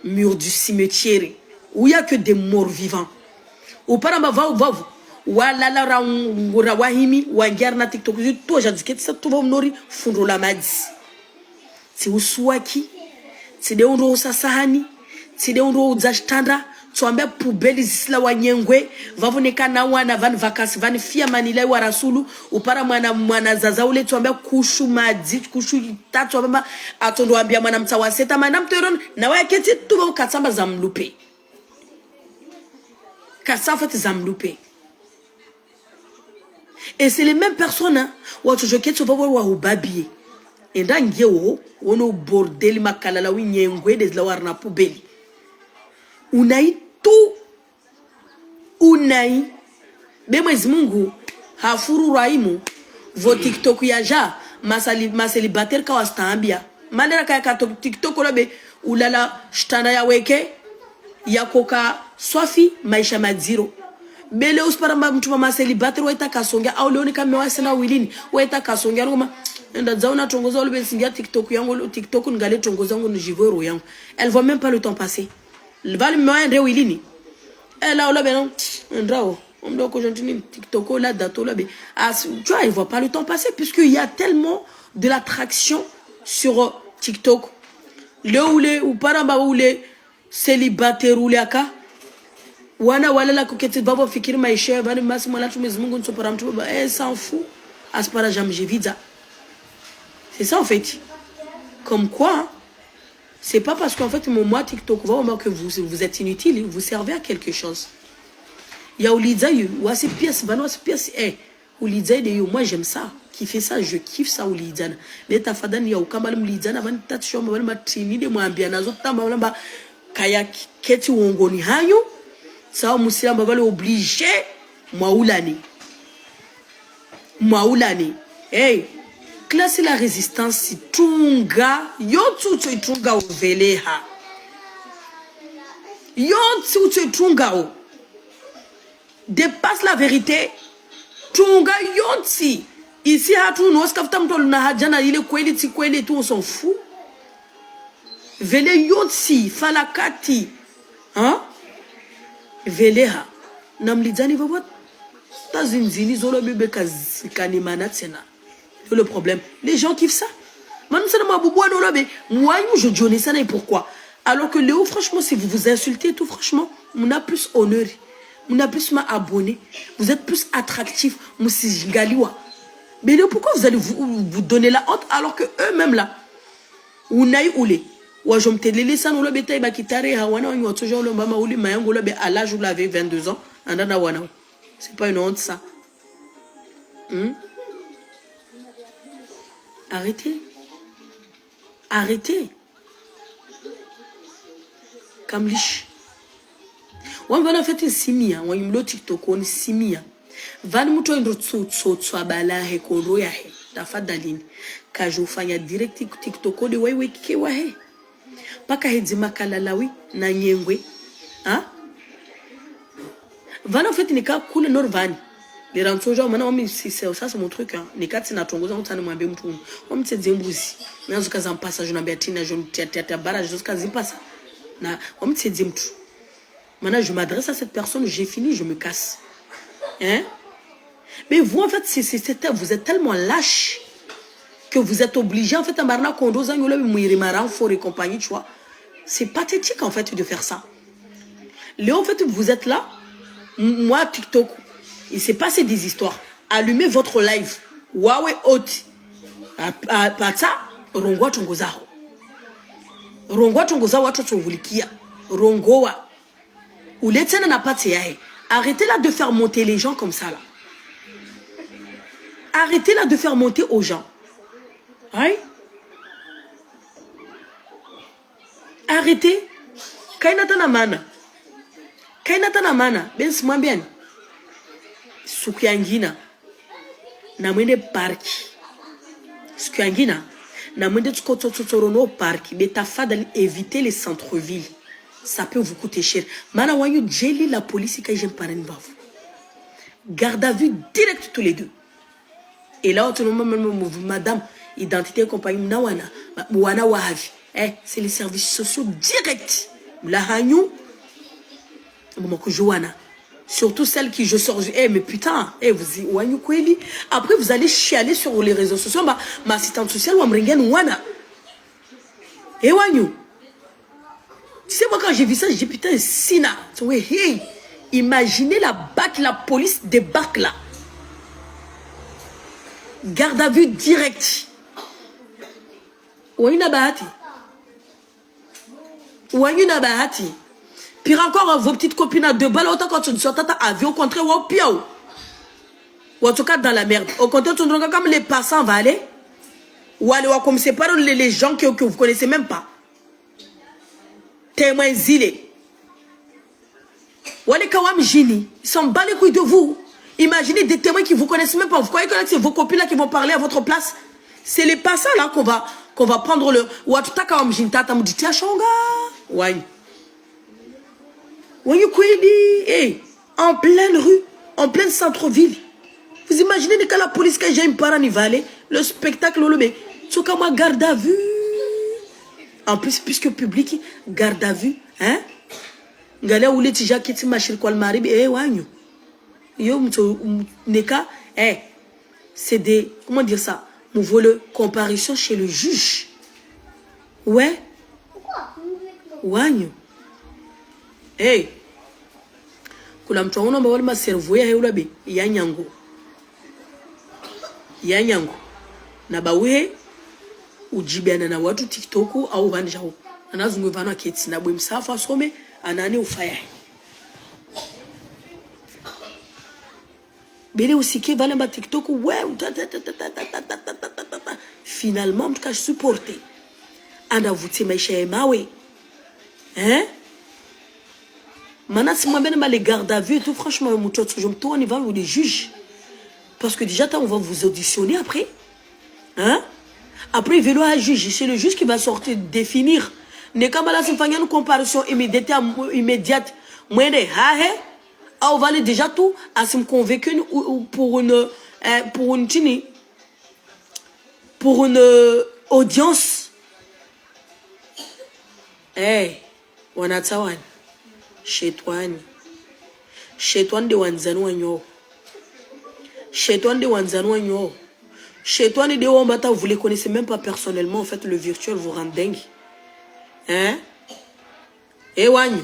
Mur du cimetière où il y a que des morts vivants. Ou pas ma va wala la ra wahimi wangarna TikTok tout j'ai dit que ça tout va nori fundo la madis. C'est uswaki, c'est des ondo sasahani, c'est des ondo zashtanda, tuambia poubelle zisla wanyengwe, vavoneka na wana van vacances van fia manila wa rasulu, upara mwana zaza ule tuambia kushu madi, kushu tatu ambia atondo ambia mwana mtawa seta manam teron na waya keti tuva katsamba zamlupe. Kasafat zamlupe. Et c'est les mêmes personnes, hein, où tu joues tu vas voir ou babier. Et dans Géo, on a bordel makalala winyengwe des la warna poubelle. Unai tout. Unai. Bemwezi Mungu hafuru raimu vo TikTok yaja maselibater kawa stambia. Malera kaya TikTok lobe ulala shtanda ya weke ya koka swafi maisha madziro. Bele usparamba mtu mama celibateur waita kasonga au leoni kama wasena wilini waita kasonga ngoma nda zauna tongoza ule singia TikTok yangu TikTok ngale tongoza ngo njivoro yangu elle voit même pas le temps passer le va le moyen de wilini elle a là ben ndrao on doit que j'entends TikTok là dato là ben tu vois il voit pas le temps passer puisque il y a tellement de l'attraction sur TikTok le ou paramba ou les célibataires ou les aka wana wala kokete babo fikiri maisha bani masi mwana tu Mwenyezi Mungu nsopara mtu baba s'en fout aspara jamjeviza. C'est ça en fait. Comme quoi c'est pas parce qu'en fait moi TikTok va que vous êtes inutile, vous servez à quelque chose. Il y a Ouliza ou assez pièces bano assez pièces Ouliza de yo moi j'aime ça qui fait ça je kiffe ça Ouliza mais ta fadani ya ukambala Ouliza na bani tatsho mbala matini de mwambia nazo tamba mbala kaya keti uongoni hayo. Ça musia mbavale obligé mwaulani hey classe la résistance tunga yotu tunga oveleha yotu tunga o dépasse la vérité tunga yoti ici hatu no skafuta mtu na hajana ile kweli tu on s'en fout vele yoti falakati hein veleha namlizani vavo tazinzini zolo bebe kazikani manatsena. Le problème les gens kiffent ça maintenant c'est ma boubou no lobe moi je donne ça et pourquoi alors que Léo franchement si vous vous insultez tout franchement on a plus honneur on a plus ma abonné vous êtes plus attractif musi galiwa mais Léo pourquoi vous allez vous donner la honte alors que eux-mêmes là unai oulé wa jomtelele ça no lobe tay bakitare hawana wanyo toujours le mama ouli mayango lobe à l'âge où il avait 22 ans andana wana c'est pas une honte ça. Arrêtez kamlish wamba fait une simia wa imlo TikTok on simia van muto ndo tsotso bala he kondo ya he tafadhalini kajofanya direct TikTok de wewe kikewa he paka hedi makalalawi na nyengwe hein van en fait nika kule norvani les rançons maintenant c'est ça c'est mon truc hein nika tina tongoza mutane mwambe mtu omtsedze mbuzi nazo kaza mpasa jona beatina je tata barage jusqu'à zimpasa na omtsedze mtu maintenant je m'adresse à cette personne j'ai fini je me casse hein mais vous en fait vous êtes tellement lâche que vous êtes obligé en fait à marna kondo zangola muiri maran for et compagnie tu vois c'est pathétique en fait de faire ça Léo en fait vous êtes là moi TikTok il s'est passé des histoires allumez votre live Huawei haute Pata rongoa tongo zao. Rongoa tongo zao watu tongulikia. Rongoa. Uletena na pate yae. Arrêtez là de faire monter les gens comme ça là. Arrêtez là de faire monter aux gens. Oui? Arrêtez. Kainatana mana. Kainatana mana. Ben sima bien. Sukiangina. Na mwende parki. Sukiangina. Na mwende tukototorono parki. Beta fadali éviter les centres-villes. Ça peut vous coûter cher. Mana wanyu jelly la police quand j'aime pas une bave. Garde à vue direct tous les deux. Et là, madame, identité compagnie nawana, wana wahavi. C'est les services sociaux directs. La hagnou, surtout celles qui je sors. Mais putain, vous wanyu kweli. Après, vous allez chialer sur les réseaux sociaux. Ma assistante sociale, wamringen wana. Wanyu. Tu sais, moi, quand j'ai vu ça, j'ai dit, putain, Sina. Hey, imaginez la police débarque là. Garde à vue direct. Ouayuna bahati. Ouayuna bahati. Pire encore, vos petites copines à 2 balles, autant quand tu sors ta avion, au contraire, ou piao. Ou en tout cas, dans la merde. Au contraire, tu regardes comme les passants vont aller. Ou aller, comme c'est pas les gens que vous connaissez même pas. Témoins zilés. Ou les kawam jini. Ils s'en battent les couilles de vous. Imaginez des témoins qui vous connaissent même pas. Vous croyez que c'est vos copines là qui vont parler à votre place? C'est les passants là qu'on va prendre le. Ou à tout à kawam jini tata me dit tiens chonga. Ouais. Ouais kweli. En pleine rue, en pleine centre-ville. Vous imaginez que la police quand j'ai une parent y va aller, le spectacle le mais tu comme moi garde à vue. En plus, puisque public, garde à vue, hein? Gala ou les tija qui ti machir quoi le mari, wanyo. Yo, neka, c'est des, comment dire ça? Nous voulons comparution chez le juge. Ouais? Pourquoi? Wanyo. Kula mtu wana mbawali ma cerveau ya heula be, ya nyango. Ya nyango. Na bawe, ujibiana na watu TikToku au vanjao. Anazungu vana keti na bwe msafa some anani ufaya. Bele usike vale ba TikToku ouais finalement mtu ka supporter. Anavuti maisha ya mawe. Hein? Maintenant si moi ben les gardes à vue et tout franchement je me tourne vers les juges parce que déjà on va vous auditionner après. Hein? Après, il va le juge. C'est le juge qui va sortir, définir. Ne comme là, c'est une comparaison immédiate. Moi, on va aller déjà tout à se convaincre pour une audience. On a ça, chez toi de wanzano anyo. Chez toi de wanzano anyo. Chez toi, vous les connaissez même pas personnellement. En fait, le virtuel vous rend dingue. Hein? Wanyu.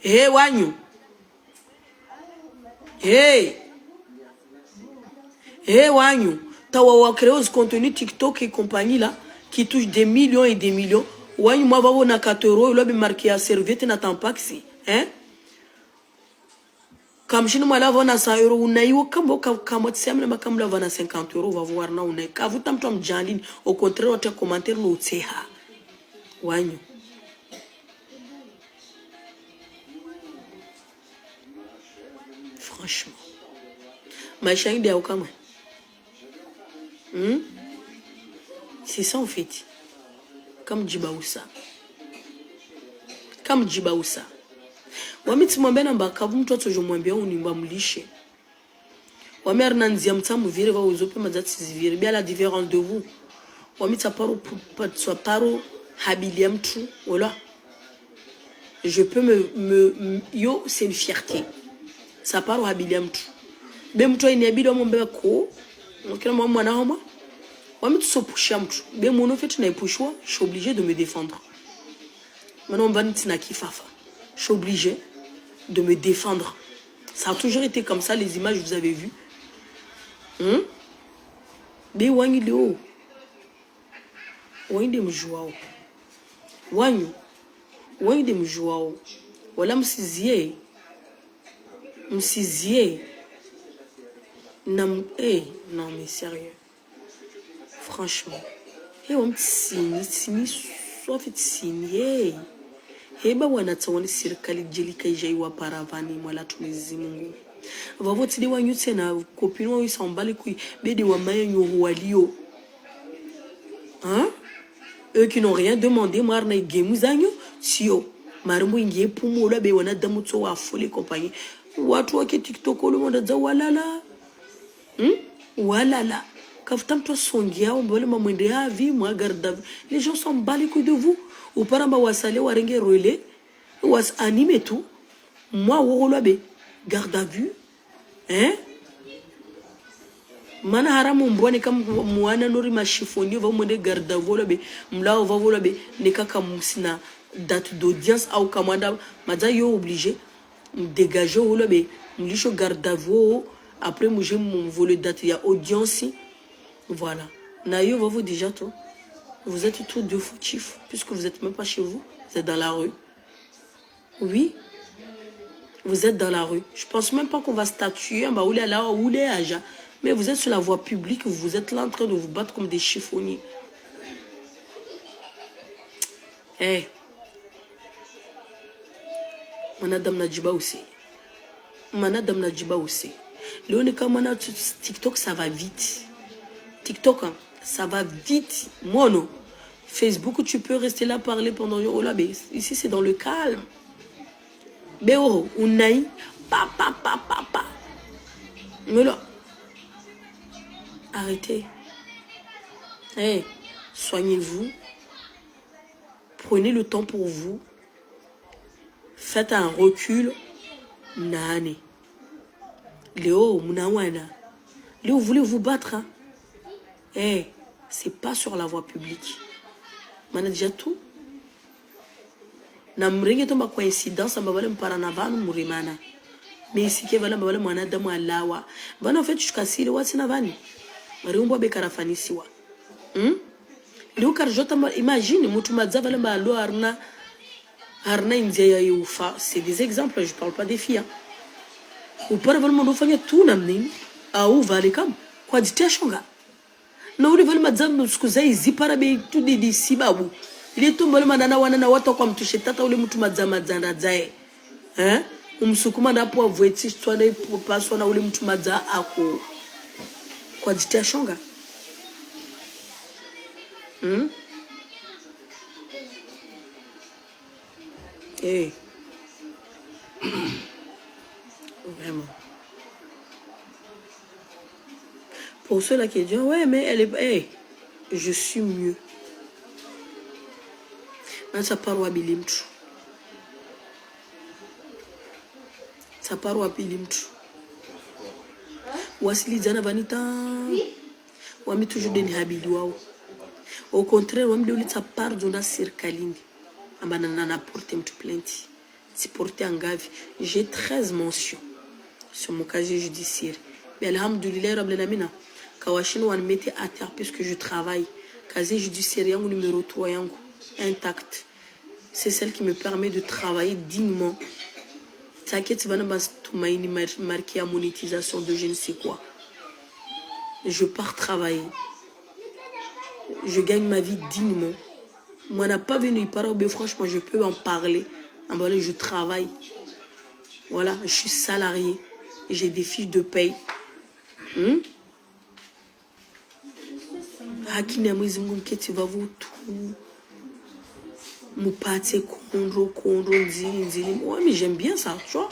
Wanyu. Wanyu. T'as créé ce contenu TikTok et compagnie là, qui touche des millions et des millions. Wanyu, moi, va vous na 4 euros, il a marqué à servir, tu n'attends pas que c'est. Hein? Comme je ne sais pas 100 euros, on a eu comme tu la 50 euros, on va voir na on a. Quand vous t'entendez Janine, au contraire, on te commentaire nous tseha. Wanyu. Franchement. Ma chérie de Aokama. C'est ça en fait. Comme Djibaoussa. Comme Djibaoussa. Wamiti mwambena mbakavu mtoto jomwambia unimba mlishe. Wame arnanzia mtamu vire va uzope mazati zivire. Bien la différence de vous. Wamiti aparo paro habilia mtu. Voilà. Je peux yo, c'est une fierté. Ça paro habilia mtu. Be mtu inabidi wamwambia ko. Mkina mwana homa. Wamiti sopusha mtu. Be mwono fait na ipushwa, je suis obligé de me défendre. Maintenant on va nitina kifafa. Je suis obligé de me défendre. Ça a toujours été comme ça, les images que vous avez vues. Be wanyu leo. Wanyu de mjuao. Wanyu de mjuao. Wala msizie. Non mais sérieux. Franchement. On me signe, soit fait signer. Heba wanatawani serikali jeli kaijai wa paravani mwala tumizi Mungu. Vavo tide wanyu tena kopini wanyu sambali kui bede wa maya nyo walio. Hein? Eux qui n'ont rien demandé, marna igemu zanyo, sio. Marumbu ingie pumo la be wana damuto wa folie compagnie. Watu wake TikTok le monde za walala. Walala. Kafutam to songia mbole mamwende ya vie moi garde. Les gens s'en battent les couilles de vous. Ou paramba wasale warenge relais was animé tout. Moi wolobe garde à vue. Hein? Mana haramu mbwane kam mwana nori machifoni va mwende garde à vue lobe. Mlao va volobe nekaka musina date d'audience au kamanda maza yo obligé dégager wolobe mlisho garde à vue après moi j'ai mon volet date il y a audience. Voilà. Nayo va vous déjà tout. Vous êtes tous deux fautifs, puisque vous n'êtes même pas chez vous, vous êtes dans la rue. Oui, vous êtes dans la rue. Je ne pense même pas qu'on va statuer, mais vous êtes sur la voie publique, vous êtes là en train de vous battre comme des chiffonniers. Eh, Madame Nadjiba aussi. Madame Nadjiba aussi. Le TikTok, ça va vite. TikTok, hein, ça va vite. Moi, non. Facebook, tu peux rester là, parler pendant une heure. Ici, c'est dans le calme. Béo, Unaï, pa. Mais là, arrêtez. Hey, soignez-vous. Prenez le temps pour vous. Faites un recul. Nane. Léo, Munawana. Léo, vous voulez vous battre, hein? Eh, c'est pas sur la voie publique. Mana déjà tout. Na mringe to ma coïncidence mbabale mparanavanu murimana. Mais ici que vala mbabale mwana damu alawa. Bana en fait tukasiri wati na vani. Mariumbo be karafanisi wa. Leo karjota imagine mutu madza vala mbalo arna india ya ufa. C'est des exemples, je parle pas des filles. Ou para vala mwana fanya tout namni. Au vale kam kwa jitia shonga. Na uli vale madzamu skuzai zipara be tout de sibabu. Il est tombé madana wana watu kwa mtushe tata ule mtu madzama dzana dzae. Hein? Umsukuma na po avweti twale paswa na ule mtu madza ako kwa jitia shonga. Eh. Vraiment. Pour ceux-là qui disent, ouais, mais elle est... Hey, je suis mieux. Ça part au bilimtu. Ça part au bilimtu. Wasili zana vanita. Wami toujours deni habili wao. Au contraire, wami de ça part de la circaline. Abanana na porté mtu plainte. Si porté en gave. J'ai 13 mentions sur mon casier judiciaire. Mais alhamdoulilah rabbil alamin. Kawashino wan mette à terre puisque je travaille. Casier judiciaire yangu numéro 3 yangu intact. C'est celle qui me permet de travailler dignement. T'inquiète, tu vas pas marquer à monétisation de je ne sais quoi. Je pars travailler. Je gagne ma vie dignement. Moi, n'a pas venu par mais franchement, je peux en parler. Je travaille. Voilà, je suis salarié. J'ai des fiches de paye. Tu vas vous tout. Moupate, Kondro, Nzili. Ouais, mais j'aime bien ça, tu vois.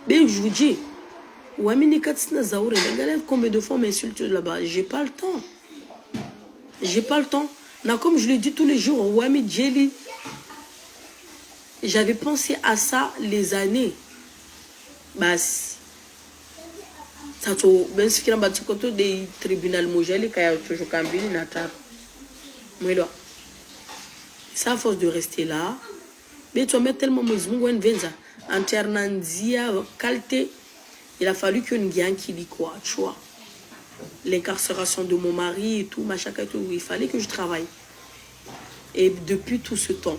Mais je vous dis, ouais, mais combien de fois on m'insulte là-bas? J'ai pas le temps. J'ai pas le temps. Non, comme je le dis tous les jours, ouais, mais Jelly. J'avais pensé à ça les années. Bah, ça ben ce qui est en bas des tribunaux mojali qui a toujours cambié natal. Mais là, c'est à force de rester là. Mais tu mets tellement mouzmou venza alternanzia qualité. Il a fallu qu'une gagne qui dit quoi, tu vois. l'incarcération de mon mari et tout, machin et tout. Il fallait que je travaille. Et depuis tout ce temps,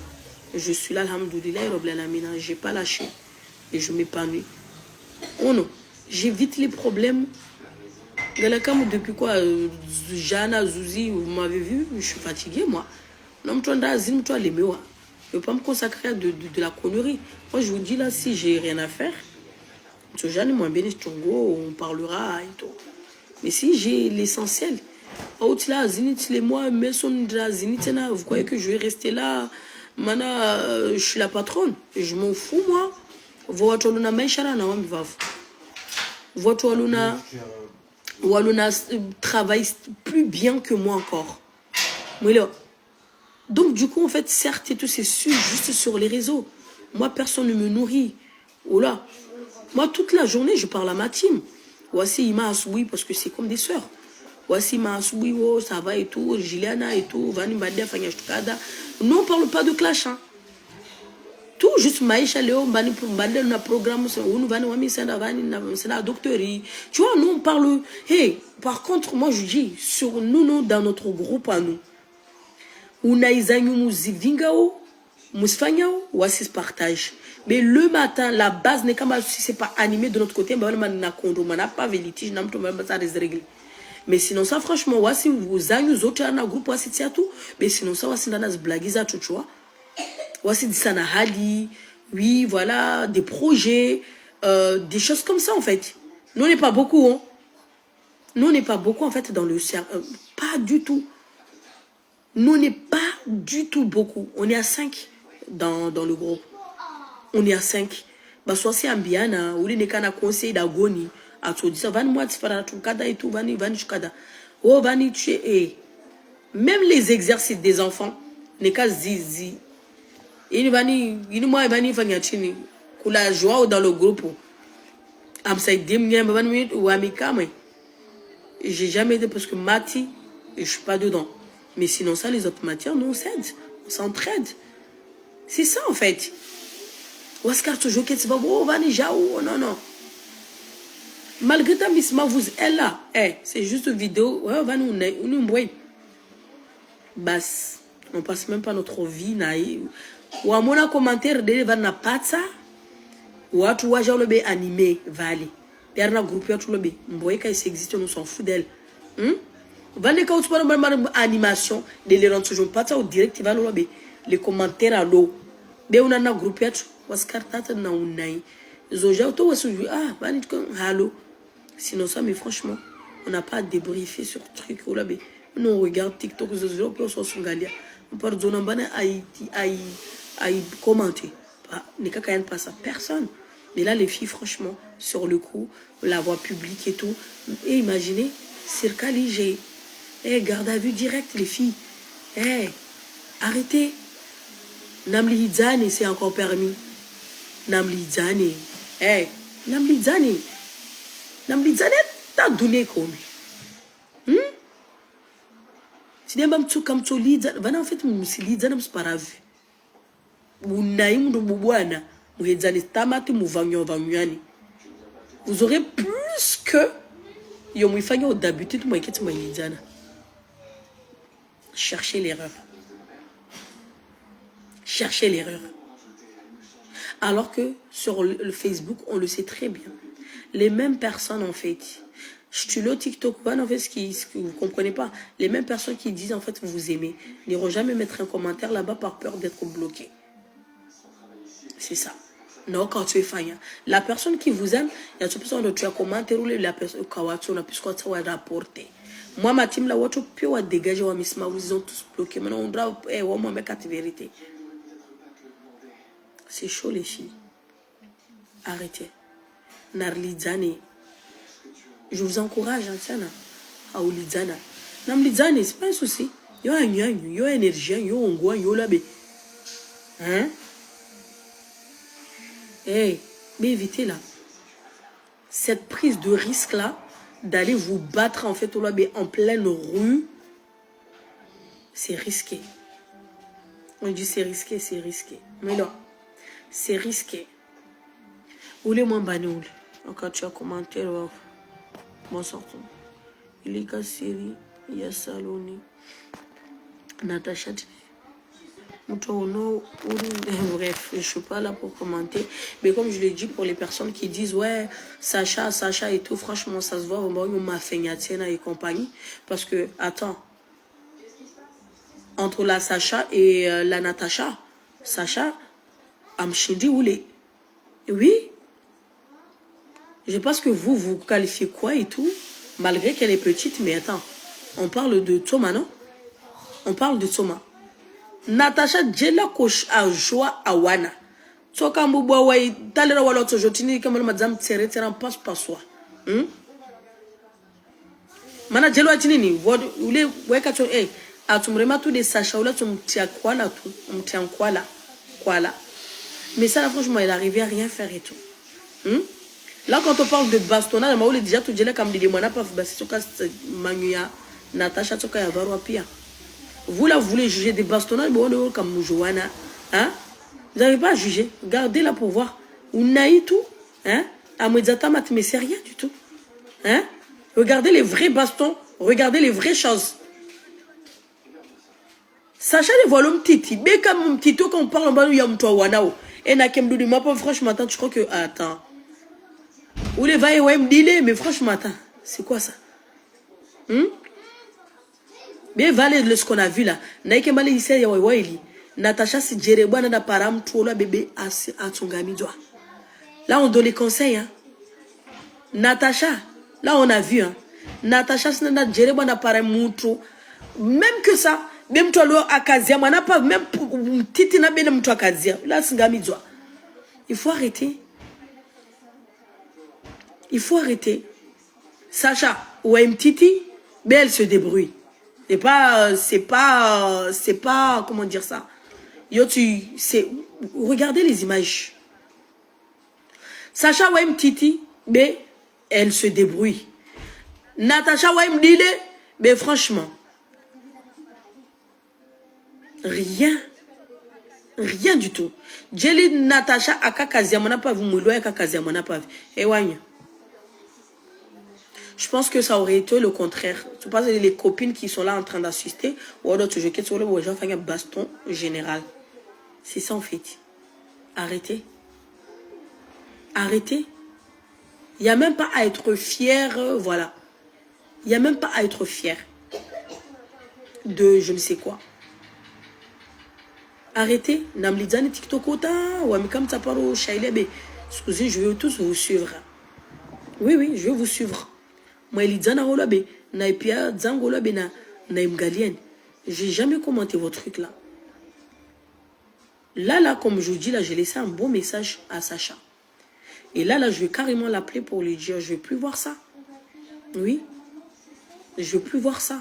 je suis là, alhamdoulilah, je n'ai pas lâché. Et je m'épanouis. Oh non, j'évite les problèmes. Depuis quoi, Jana, Zouzi, vous m'avez vu, je suis fatiguée, moi. Je ne vais pas me consacrer à de la connerie. Moi, je vous dis là, si j'ai rien à faire, on parlera et tout. Mais si j'ai l'essentiel, vous croyez que je vais rester là? Je suis la patronne. Je m'en fous, moi. Waluna travaille plus bien que moi encore. Donc, du coup, en fait, certes, et tout, c'est juste sur les réseaux. Moi, personne ne me nourrit. Oula. Moi, toute la journée, je parle à ma team. Voici, il m'a assoui parce que c'est comme des sœurs. Voici, il m'a assoui, oh, ça va et tout, Giliana et tout, Vani Mbadé, Fanya Shtukada. Nous, on ne parle pas de clash, hein. Tout juste Maïcha Léo, Mbani pour Mbadé, on a programme, on va nous c'est la docterie. Tu vois, nous, on parle. Hey, par contre, moi, je dis, sur nous, dans notre groupe à nous, on a Isagnou Mouzivingao, Mousfanyao, ou assis partage. Mais le matin, la base n'est pas si c'est pas animé de notre côté, on n'a pas de litige, on n'a pas de règles. Mais sinon, ça, franchement, voici vous avez nous autres, un groupe, voici tout. Mais sinon, ça, voici dans blagues, tu vois. Voici des sanahali, oui, voilà, des projets, des choses comme ça, en fait. Nous, on n'est pas beaucoup, hein. Nous, on n'est pas beaucoup, en fait, dans le cercle. Pas du tout. Nous, on n'est pas du tout beaucoup. On est à 5 dans le groupe. On est à 5. Bah, soit c'est ambiana, ou les kana conseil d'agoni. À tout ça, van moi, kada et tout, vani chukada. Oh, vani tu es. Même les exercices des enfants, n'est qu'à zizi. Il moi, vani fanyachini. Kula joie dans le groupe. Amsa demnya, vani ou amika, mais. J'ai jamais été parce que Mati, je suis pas dedans. Mais sinon, ça, les autres matières, nous, on s'aide. On s'entraide. C'est ça, en fait. Oscar, toujours, qu'est-ce que tu vas voir? Vani jaou, non, non. Malgré ta misma, vous êtes là. C'est juste une vidéo. Ouais, on va nous Bas. On passe même pas notre vie. Ou à mon commentaire, de va pas ça. Ou à tout, j'ai le animé, valley. Dernier groupe, tout le bé. Mboye, quand il existe, on s'en fout d'elle. Valley, quand tu parles de animation, de les rendre toujours pas ça au direct, il va le bé. Les commentaires à l'eau. Mais on a un groupe, Oscar, tata, na unai. Zoja, toi, ah, valley, hallo. Sinon ça, mais franchement, on n'a pas à débriefer sur le truc. Nous, on regarde TikTok, on parle de Zonambane à commenter. N'est qu'à pas ça. Personne. Mais là, les filles, franchement, sur le coup, la voix publique et tout. Et imaginez, Circa Ligé. Garde à vue direct, les filles. Arrêtez. Namli Hidzane, c'est encore permis. Namli Hidzane. Namli Hidzane. Namlizane ta donné comme si n'est pas tout comme tout lidzane va en fait si lidzane c'est pas grave unaïm do bubwana muhedzane tamati muvanyo vanyani vous aurez plus que yo mufanyo d'habitude moi qui moi lidzana cherchez l'erreur alors que sur le Facebook on le sait très bien. Les mêmes personnes, en fait, je suis le TikTok, en fait, ce que vous ne comprenez pas, les mêmes personnes qui disent, en fait, vous aimez, n'iront jamais mettre un commentaire là-bas par peur d'être bloqué. C'est ça. Non, quand tu es fan, la personne qui vous aime, il y a toute personne que tu as commenté, ou la personne qui a pu rapporter. Moi, ma team, là, tu peux dégager, ils ont tous bloqué. Maintenant, on doit, on met quatre vérités. C'est chaud, les filles. Arrêtez. Narlidzane. Je vous encourage, Ansana. À Oulidzana. Namlidzane, c'est pas un souci. Yo a yo énergie, yo ongwa, yo labé. Hein? Mais évitez là. Cette prise de risque là, d'aller vous battre en fait au labé en pleine rue, c'est risqué. On dit c'est risqué, c'est risqué. Mais non, c'est risqué. Ou les moins banoules. Quand tu as commenté, bon sortant. Ilika Siri, Yasaloni, Natacha. Bref, je ne suis pas là pour commenter. Mais comme je l'ai dit, pour les personnes qui disent, ouais, Sacha et tout, franchement, ça se voit, on m'a fait et compagnie. Parce que, attends, entre la Sacha et la Natacha, Sacha, Amchindi Oulé. Oui. Je pense que vous qualifiez quoi et tout, malgré qu'elle est petite, mais attends, on parle de Thomas, non? On parle de Thomas. Natacha Djela Kosh a joie à Wana. Soka Mboua Wai, Talera Walot Jotini, comme madame Tere Tere passe par soi. Mana Djelo Atinini, Wole Wekato, Atumrema tout de Sacha, ou là, tu m'tiens quoi là, tout, on tient quoi là. Mais ça, là, franchement, il arrivait à rien faire et tout. Là, quand on parle de bastonnage, on a déjà tout dit là, comme des mois, pas c'est Manuya, Natacha, Toka, Yavaru, Pia. Vous là, vous voulez juger des bastonnades, comme Johanna, hein? Vous n'avez pas à juger. Gardez là pour voir. Vous n'avez tout, hein? À Moedzatamat, mais c'est rien du tout, hein? Regardez les vrais bastons, regardez les vraies choses. Sacha les voilà petit, mais comme mon petit quand on parle en bas, il y a un toit wanao. Et n'a qu'un de ma pauvre, franchement, attends, je crois que, attends. Ou les va et me délai, mais franchement, attends, c'est quoi ça? Mais valé ce qu'on a vu là. Naïke malé ici ya waili. Natacha si djerebwa na param tuola bébé à Tsungami doa. Là on donne les conseils hein. Natacha, là on a vu hein. Natacha si na djerebwa na param mutu. Même que ça, même toi lo akazia mana pas même titi na bene mtu akazia. Là Tsungami doa. Il faut arrêter. Il faut arrêter. Sacha, ou titi, mais elle se débrouille. C'est pas, comment dire ça. Regardez les images. Sacha Waim Titi, mais elle se débrouille. Natacha Waim Dile, mais franchement, rien du tout. Jelly Natacha Akakazia, mon pas vu, Moulo Akakazia, mon pas vu. Et Wanya. Je pense que ça aurait été le contraire. Je pense que les copines qui sont là en train d'assister, ou d'autres jeux qui sont là, ou gens font un baston général. C'est ça en fait. Arrêtez. Arrêtez. Il n'y a même pas à être fier, voilà. Il n'y a même pas à être fier de je ne sais quoi. Arrêtez. Namlidzani TikTokota, ou amikam taparo shailebe. Excusez, je vais tous vous suivre. Oui, je vais vous suivre. Moi, j'ai jamais commenté vos trucs là. Là, comme je vous dis, là, j'ai laissé un bon message à Sacha. Et là, je vais carrément l'appeler pour lui dire, je ne vais plus voir ça. Oui. Je ne veux plus voir ça.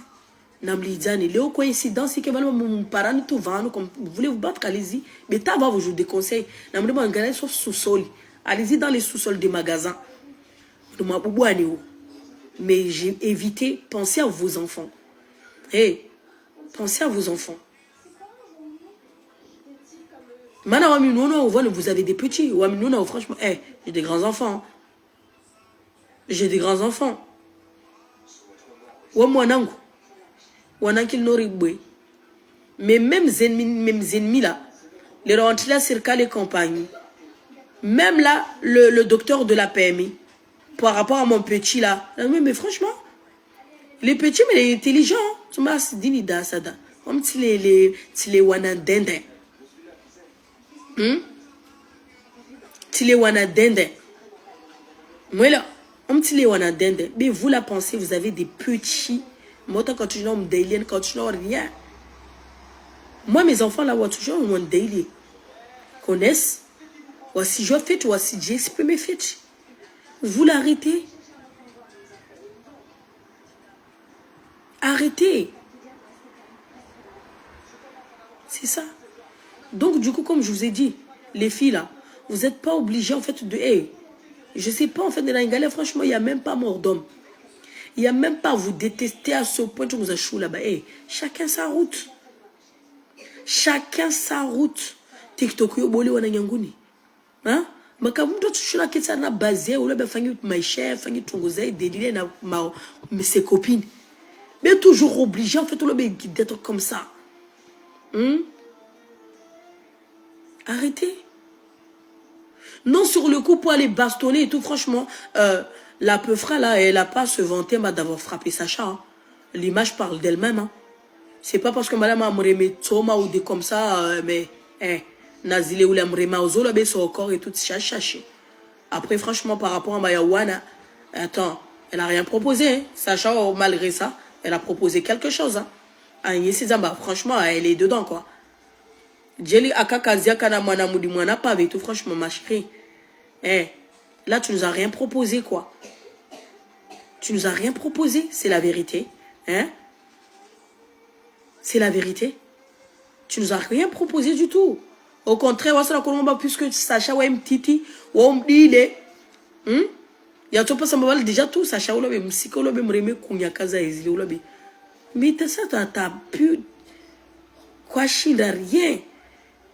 Namlidzane, il est au coïncidence, c'est que mon parent tout va, comme vous voulez vous battre, allez-y. Mais t'as va vous déconseille. Namlidzane, sauf sous-sol. Allez-y dans les sous-sols des magasins. Mais j'ai évité, pensez à vos enfants. Pensez à vos enfants. Maintenant, vous avez des petits. Franchement, j'ai des grands enfants. J'ai des grands enfants. Mais même ennemis là, les rentrées circales et compagnie. Même là, le docteur de la PMI. Par rapport à mon petit là. Mais franchement, les petits, mais les intelligents, tu m'as dit ça. Comme si les wanadende. Si les wanadende. Moi là, comme si les wanadende. Mais vous la pensez, vous avez des petits. Moi, quand tu n'as rien. Moi, mes enfants là, toujours mon daily. Connaissent. Voici je fais, voici j'ai exprimé fait. Vous l'arrêtez. Arrêtez. C'est ça. Donc, du coup, comme je vous ai dit, les filles là, vous n'êtes pas obligés en fait de... je sais pas en fait de la galère, franchement, il n'y a même pas mort d'homme. Il n'y a même pas à vous détester à ce point que vous achou là-bas. Chacun sa route. Chacun sa route. TikTok yo bolé wana nyanguni. Hein? Makamundo tushuna kitsa na basé ou le fangi my chef, fangi tongozai, délire na ses copines. Mais toujours obligé en fait d'être comme ça. Arrêtez. Non, sur le coup pour aller bastonner et tout, franchement, la peufra là, elle a pas se vanter d'avoir frappé Sacha. Hein. L'image parle d'elle-même. Hein. C'est pas parce que madame a m'aimé Toma ou des comme ça, mais Nazile ou la m'aimé aux autres, son corps et tout chaché. Après, franchement, par rapport à Mayawana, attends, elle a rien proposé. Hein. Sacha, malgré ça, elle a proposé quelque chose. Hein. Franchement, elle est dedans, quoi. Jelly Akakazia Kana Mwana Moudi Mwana Pavé, tout franchement, ma chérie. Là, tu nous as rien proposé, quoi. Tu nous as rien proposé, c'est la vérité. Hein? C'est la vérité. Tu nous as rien proposé du tout. Au contraire, on s'en a puisque Sacha ou Mtiti ou Mdide. Il y a tout pas ça me déjà tout Sacha ou le psychologue me remet Kounya Kaza Ezili ou le mais ça t'as pu quoi chine rien.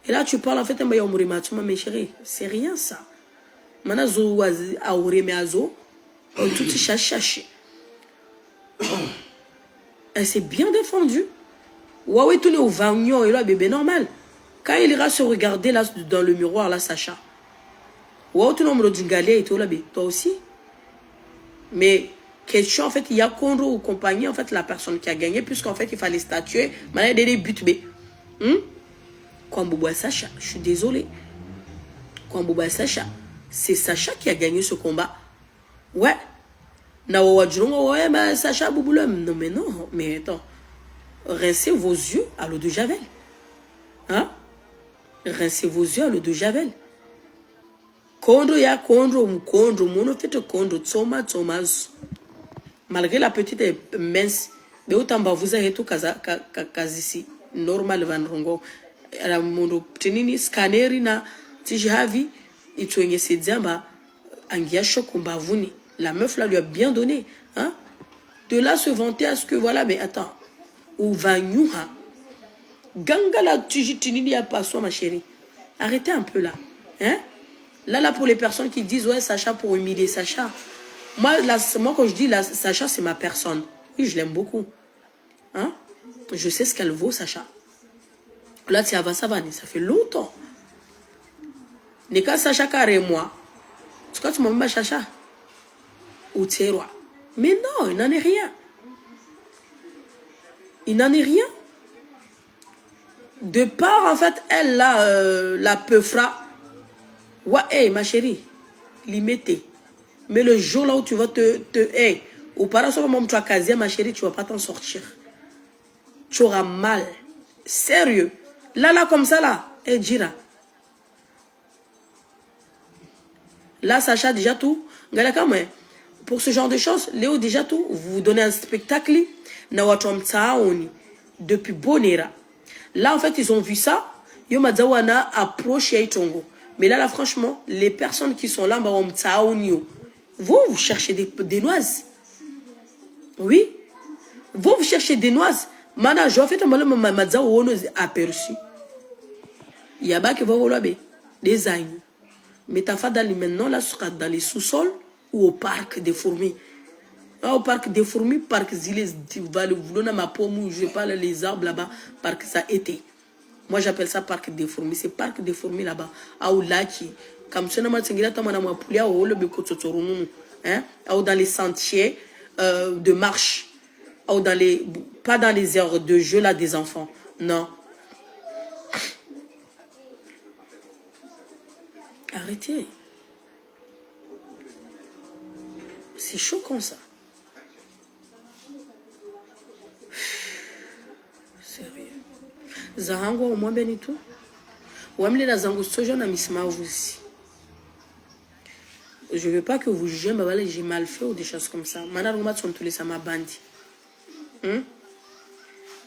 Et là tu parles en fait un bail au Murimatuma mes chéris, c'est rien ça. Manazo a Urimeazo, tout cherché. Elle s'est bien défendue. Waouh, tout le au vagnon et là bébé normal. Quand il ira se regarder là dans le miroir là Sacha. Waouh, tout le monde d'Ingalé et tout là toi aussi. Mais question en fait il y a Kondro ou compagnie en fait la personne qui a gagné puisqu'en fait il fallait statuer. Maintenant il y a des buts B. Kwambouba Sacha, je suis désolé. Kwambouba Sacha, c'est Sacha qui a gagné ce combat. Ouais. Ouais, mais Sacha Bouboulem. Non, mais non. Mais attends. Rincez vos yeux à l'eau de Javel. Hein? Rincez vos yeux à l'eau de Javel. Kondro ya Kondro, mono fait Kondro, Thomas. Malgré la petite mince, mais autant vous avez tout ici. Normal van rongo. La mono tenini scanneri na tijavi itwenye sedzamba angia chokumba vuni. La meuf là lui a bien donné, hein? De là se vanter à ce que voilà, mais attends, ou vanyuha, ganga la tijitini a pas soi ma chérie. Arrêtez un peu là, hein? Là pour les personnes qui disent ouais Sacha pour humilier Sacha. Moi quand je dis là Sacha c'est ma personne. Oui je l'aime beaucoup, hein? Je sais ce qu'elle vaut Sacha. Là, tu as ça fait longtemps. N'est qu'à Sacha carré moi. Tu crois que tu m'as mis Sacha? Ou tu es roi? Mais non, il n'en est rien. Il n'en est rien. De part, en fait, elle, là, la peufra. Ouais, hey, ma chérie, limité. Mais le jour là où tu vas hey, au parasol, même tu as casé, ma chérie, tu ne vas pas t'en sortir. Tu auras mal. Sérieux. Là, comme ça, là, et Jira. Là, Sacha, déjà tout. Pour ce genre de choses, Léo, déjà tout, vous donnez un spectacle, depuis Bonera. Là, en fait, ils ont vu ça. Yomadzawana approche Yaitongo. Mais là, franchement, les personnes qui sont là, vous cherchez des noises. Oui. Vous cherchez des noises. Mana, je fait un aperçu. Il y a qui va des agneaux. Mais ta fada maintenant là sera dans les sous-sols ou au parc des fourmis. Au parc des fourmis, parc Ziles, ma pomme, je parle les arbres là-bas, parc ça été. Moi j'appelle ça parc des fourmis, c'est parc des fourmis là-bas. Ou Laki, comme ça, ou dans les sentiers de marche. Ou dans les, pas dans les heures de jeu là des enfants. Non. Arrêtez. C'est choquant ça. Sérieux. Zahango au moins Benito. Ouamle la zango soja na misma aussi. Je veux pas que vous jugez, mais j'ai mal fait ou des choses comme ça. Manaruma sont tous les sama bandi.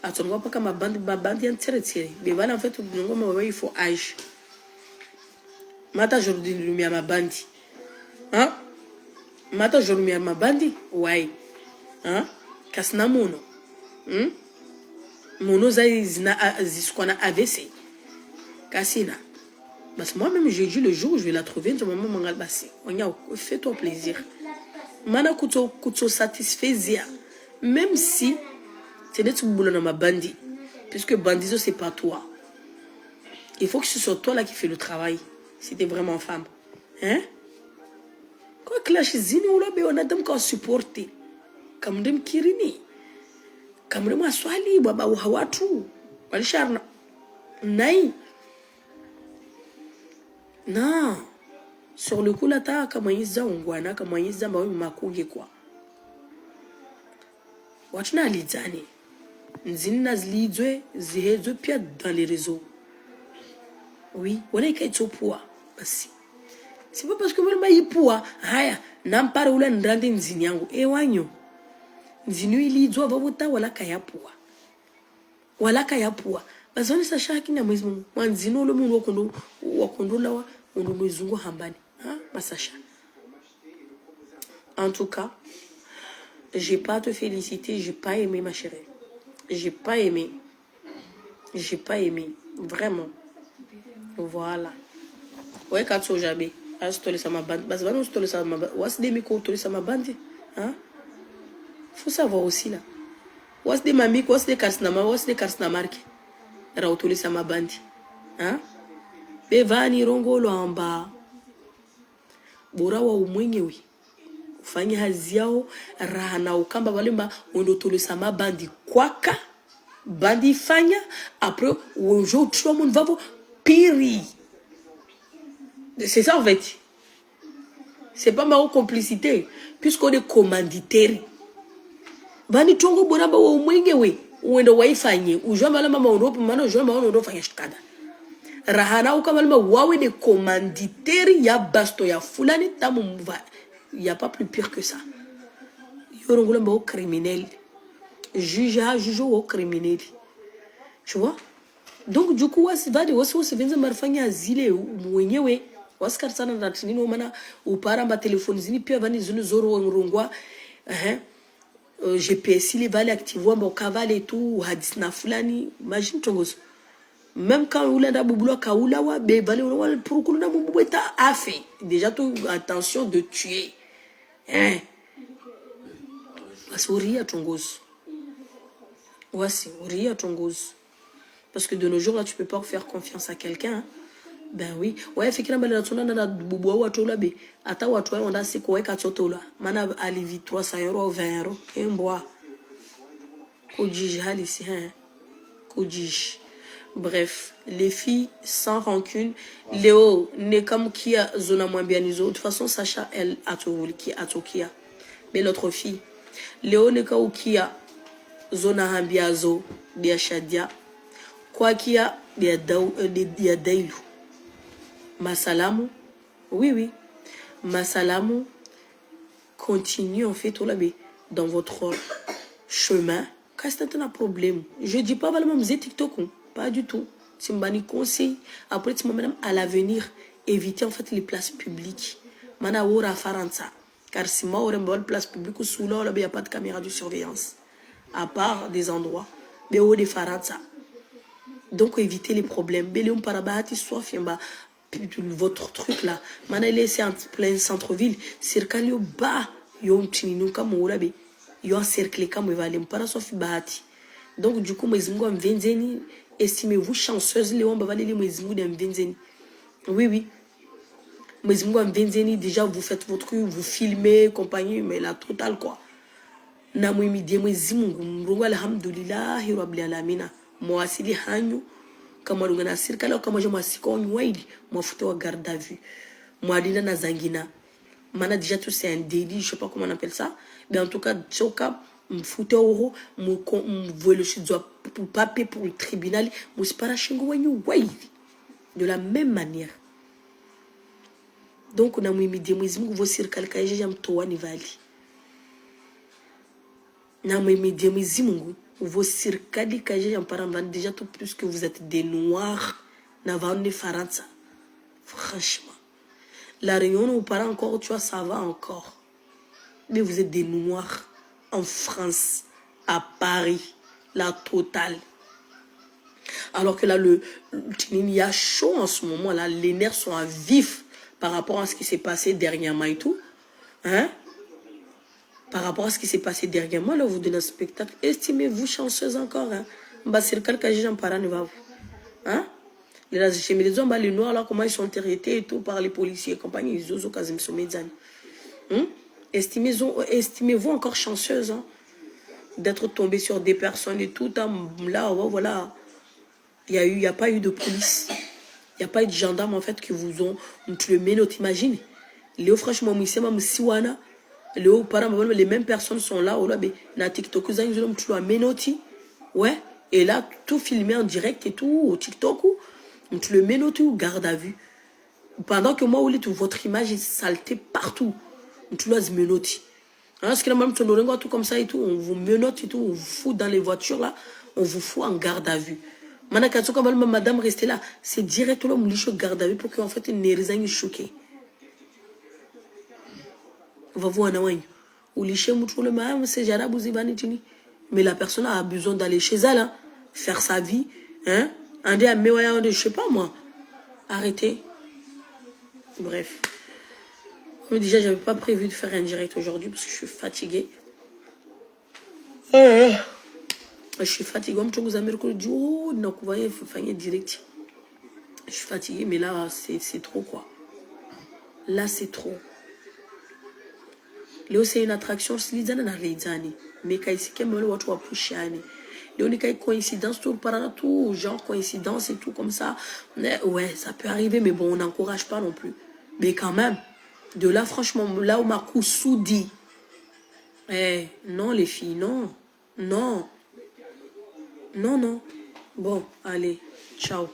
Attends, pas que ma bande est tirée. Mais voilà, en fait, il faut âge. Mata aujourd'hui, il y a ma bande. Hein? Mata aujourd'hui, il y a ma bande. Ouais. Hein? Kasna mono. Mono zizkona AVC. Kasina. Parce que moi-même, j'ai dit le jour où je vais la trouver, je maman m'a dit, fais-toi plaisir. Mana kuto satisfaire. Même si c'est des trucs boulot dans ma bandit. Puisque bandizo, c'est pas toi. Il faut que ce soit toi là qui fais le travail. Si t'es vraiment femme. Hein? Quoi que là, je dis, on a dem qu'on supporte. Comme dem kirini. Comme dem aswali, baba wahawatu. Walishar naï. Non. Sur le coup, là, t'as comme yizza ungwana, comme yizza mbawe makuge quoi. Watna lidzani. Nzina zlidwe, zihedzwe pia dans les réseaux. Oui, on est qu'à poids. C'est pas parce que moi je poids. Haya, nampare ule ndande nzini yangu. Ewanyo. Nzini ilizwa vavuta wala kaya poids. Wala kaya poids. Parce que ça chaque na mwezi mungu. Nzini ule mungu wakondola wa mungu mwezungu hambani. Hein, Masacha. En tout cas, j'ai pas à te féliciter, j'ai pas aimé ma chérie. J'ai pas aimé. J'ai pas aimé. Vraiment. Voilà. Ouais, quand tu jamais. Ah, je te laisse à ma bande. Parce que je te laisse à ma bande. What's des micros, tu laisses à ma bande. Hein? Faut savoir aussi là. What's des mamiques, what's des karsnama, what's des karsnamarki. Ra tu laisses à ma bande. Hein? Bevani rongolo en bas. Bora wa umwenyewe. Ufanye hazi yao raha na ukamba walemba ondotolesa mabandi kwaka bandi fanya après unjo tout le monde va piri. C'est ça en fait. C'est pas ma complicité puisqu'on est commanditaire. Bani tongo boraba wa umwenyewe uende waifanye ujwa mala mama uropo mana ujwa mama uropo fanya shikada. Rahana ukamalma wawe de commanditaire ya basto ya fulani tamu mva. Il n'y a pas plus pire que ça. Il y a un criminel. Juge au criminel. Tu vois? Donc, du coup, c'est va de se venir marfanya azile mwenyewe. Waskar sana na tinino mana upara ma téléphone zini pia vani zunu zoro ngurungwa. GPS il va l'activer mon cavale et tout hadis na fulani. Imagine tongoso. Même quand on a bouboulo kaoulawa be vale pour qu'on a bouboueta a fait. Déjà tout attention de tuer. Hein? Parce qu'on rit à ton gosse. Voici, on rit à ton gosse. Parce que de nos jours, là, tu peux pas faire confiance à quelqu'un. Hein? Ben oui. Ouais, fait qu'il y a un boubou ou à tout là, mais à ta ou à toi, on a c'est quoi qu'à tout là. Mana alivi 300 €, 20 €. Et un bois. Kodij, ici, hein? Kodij. Bref, les filles sans rancune. Léo n'est comme qui a zona moins bien iso. De toute façon, Sacha, elle a tout qui a tout qui a. Mais l'autre fille, Léo n'est comme qui a zona hambiazo, dia shadia. Quoi qui a dia dailu. Masalamu. Oui, oui. Masalamu continue en fait dans votre chemin. Qu'est-ce que c'est un problème? Je dis pas vraiment vous êtes TikTok. Pas du tout. C'est un conseil. Après, madame, à l'avenir, éviter en fait les places publiques. Mana wora faransa. Car si moi, on a une place publique, sous là, il n'y a pas de caméra de surveillance. À part des endroits. Mais où des faransa. Donc, éviter les problèmes. Béléum parabati, soif, votre truc là. Mana, il est en plein centre-ville. Circa, il y a bas. Il y a un petit nous comme on il y a un cercle comme on va aller. Parasofi bahati. Donc, du coup, mes mouans venzeni. Estimez-vous chanceuse, Léon Bavalé, les Mouizmou d'un Venzeni. Oui, oui. Mouizmou d'un Venzeni, déjà, vous faites votre truc, vous filmez, compagnie, mais la totale, quoi. Namouimi dia Mouizmou, Mrouga, alhamdoulilah, Hirabli Alamina. Moi, si les hagnou, comme on a circulé, comme je m'en suis connu, moi, faut garde à vue. Moi, Dina Nazangina. Mana, déjà, tout c'est un délit, je sais pas comment on appelle ça. Mais en tout cas, Tchoka, m'foutais au ro, m'voulais le chez pour papier pour le tribunal, de la même manière. Donc, on a mis des mots, vous circulez, j'aime toi, Nivali. On a mis des mots, vous circulez, j'aime pas, déjà tout plus que vous êtes des noirs, n'avant ni faransa. Franchement. La Réunion, nos parents encore, tu vois, ça va encore. Mais vous êtes des noirs. En France, à Paris, la totale. Alors que là, il y a chaud en ce moment. Là, les nerfs sont à vif par rapport à ce qui s'est passé dernièrement et tout. Hein? Par rapport à ce qui s'est passé dernièrement, là, vous donnez un spectacle. Estimez-vous chanceuse encore. Hein? Bah, c'est le cas que j'ai en parlant. Hein? Les Noirs, là, comment ils sont traités et tout par les policiers et compagnie. Ils osent au cas de estimez-vous encore chanceuse hein, d'être tombé sur des personnes et tout. Hein, là, voilà. Il n'y a pas eu de police. Il n'y a pas eu de gendarmes, en fait, qui vous ont tué le ménot. T'imagines? Léo, franchement, Léo, les mêmes personnes sont là. Na TikTok, ils ont tué le ménot. Ouais. Et là, tout filmé en direct et tout, au TikTok. Tu le menottes ou garde à vue. Pendant que moi, votre image est saleté partout. Tu l'as menotti. Parce que là, même, tu n'auras tout comme ça et tout. On vous menotte et tout. On vous fout dans les voitures là. On vous fout en garde à vue. Maintenant, madame restez là. C'est directement mon licho garde à vue pour qu'en fait, il n'ait rien choqué. On va voir un an. Ou liché, c'est Jara Bouzibanitini. Mais la personne a besoin d'aller chez elle, hein, faire sa vie. Hein? Je sais pas moi. Arrêtez. Bref. Mais déjà, j'avais pas prévu de faire un direct aujourd'hui parce que je suis fatiguée. Je suis fatiguée. Je suis fatiguée, mais là, c'est trop quoi. Là, c'est trop. Léo, c'est une attraction. Mais quand il s'est calmé, on va pousser. Il y a coïncidence, tout partout, genre coïncidence et tout comme ça. Ouais, ça peut arriver, mais bon, on n'encourage pas non plus. Mais quand même, de là, franchement, là où ma coup soudit. Non, les filles, non. Non. Non, non. Bon, allez, ciao.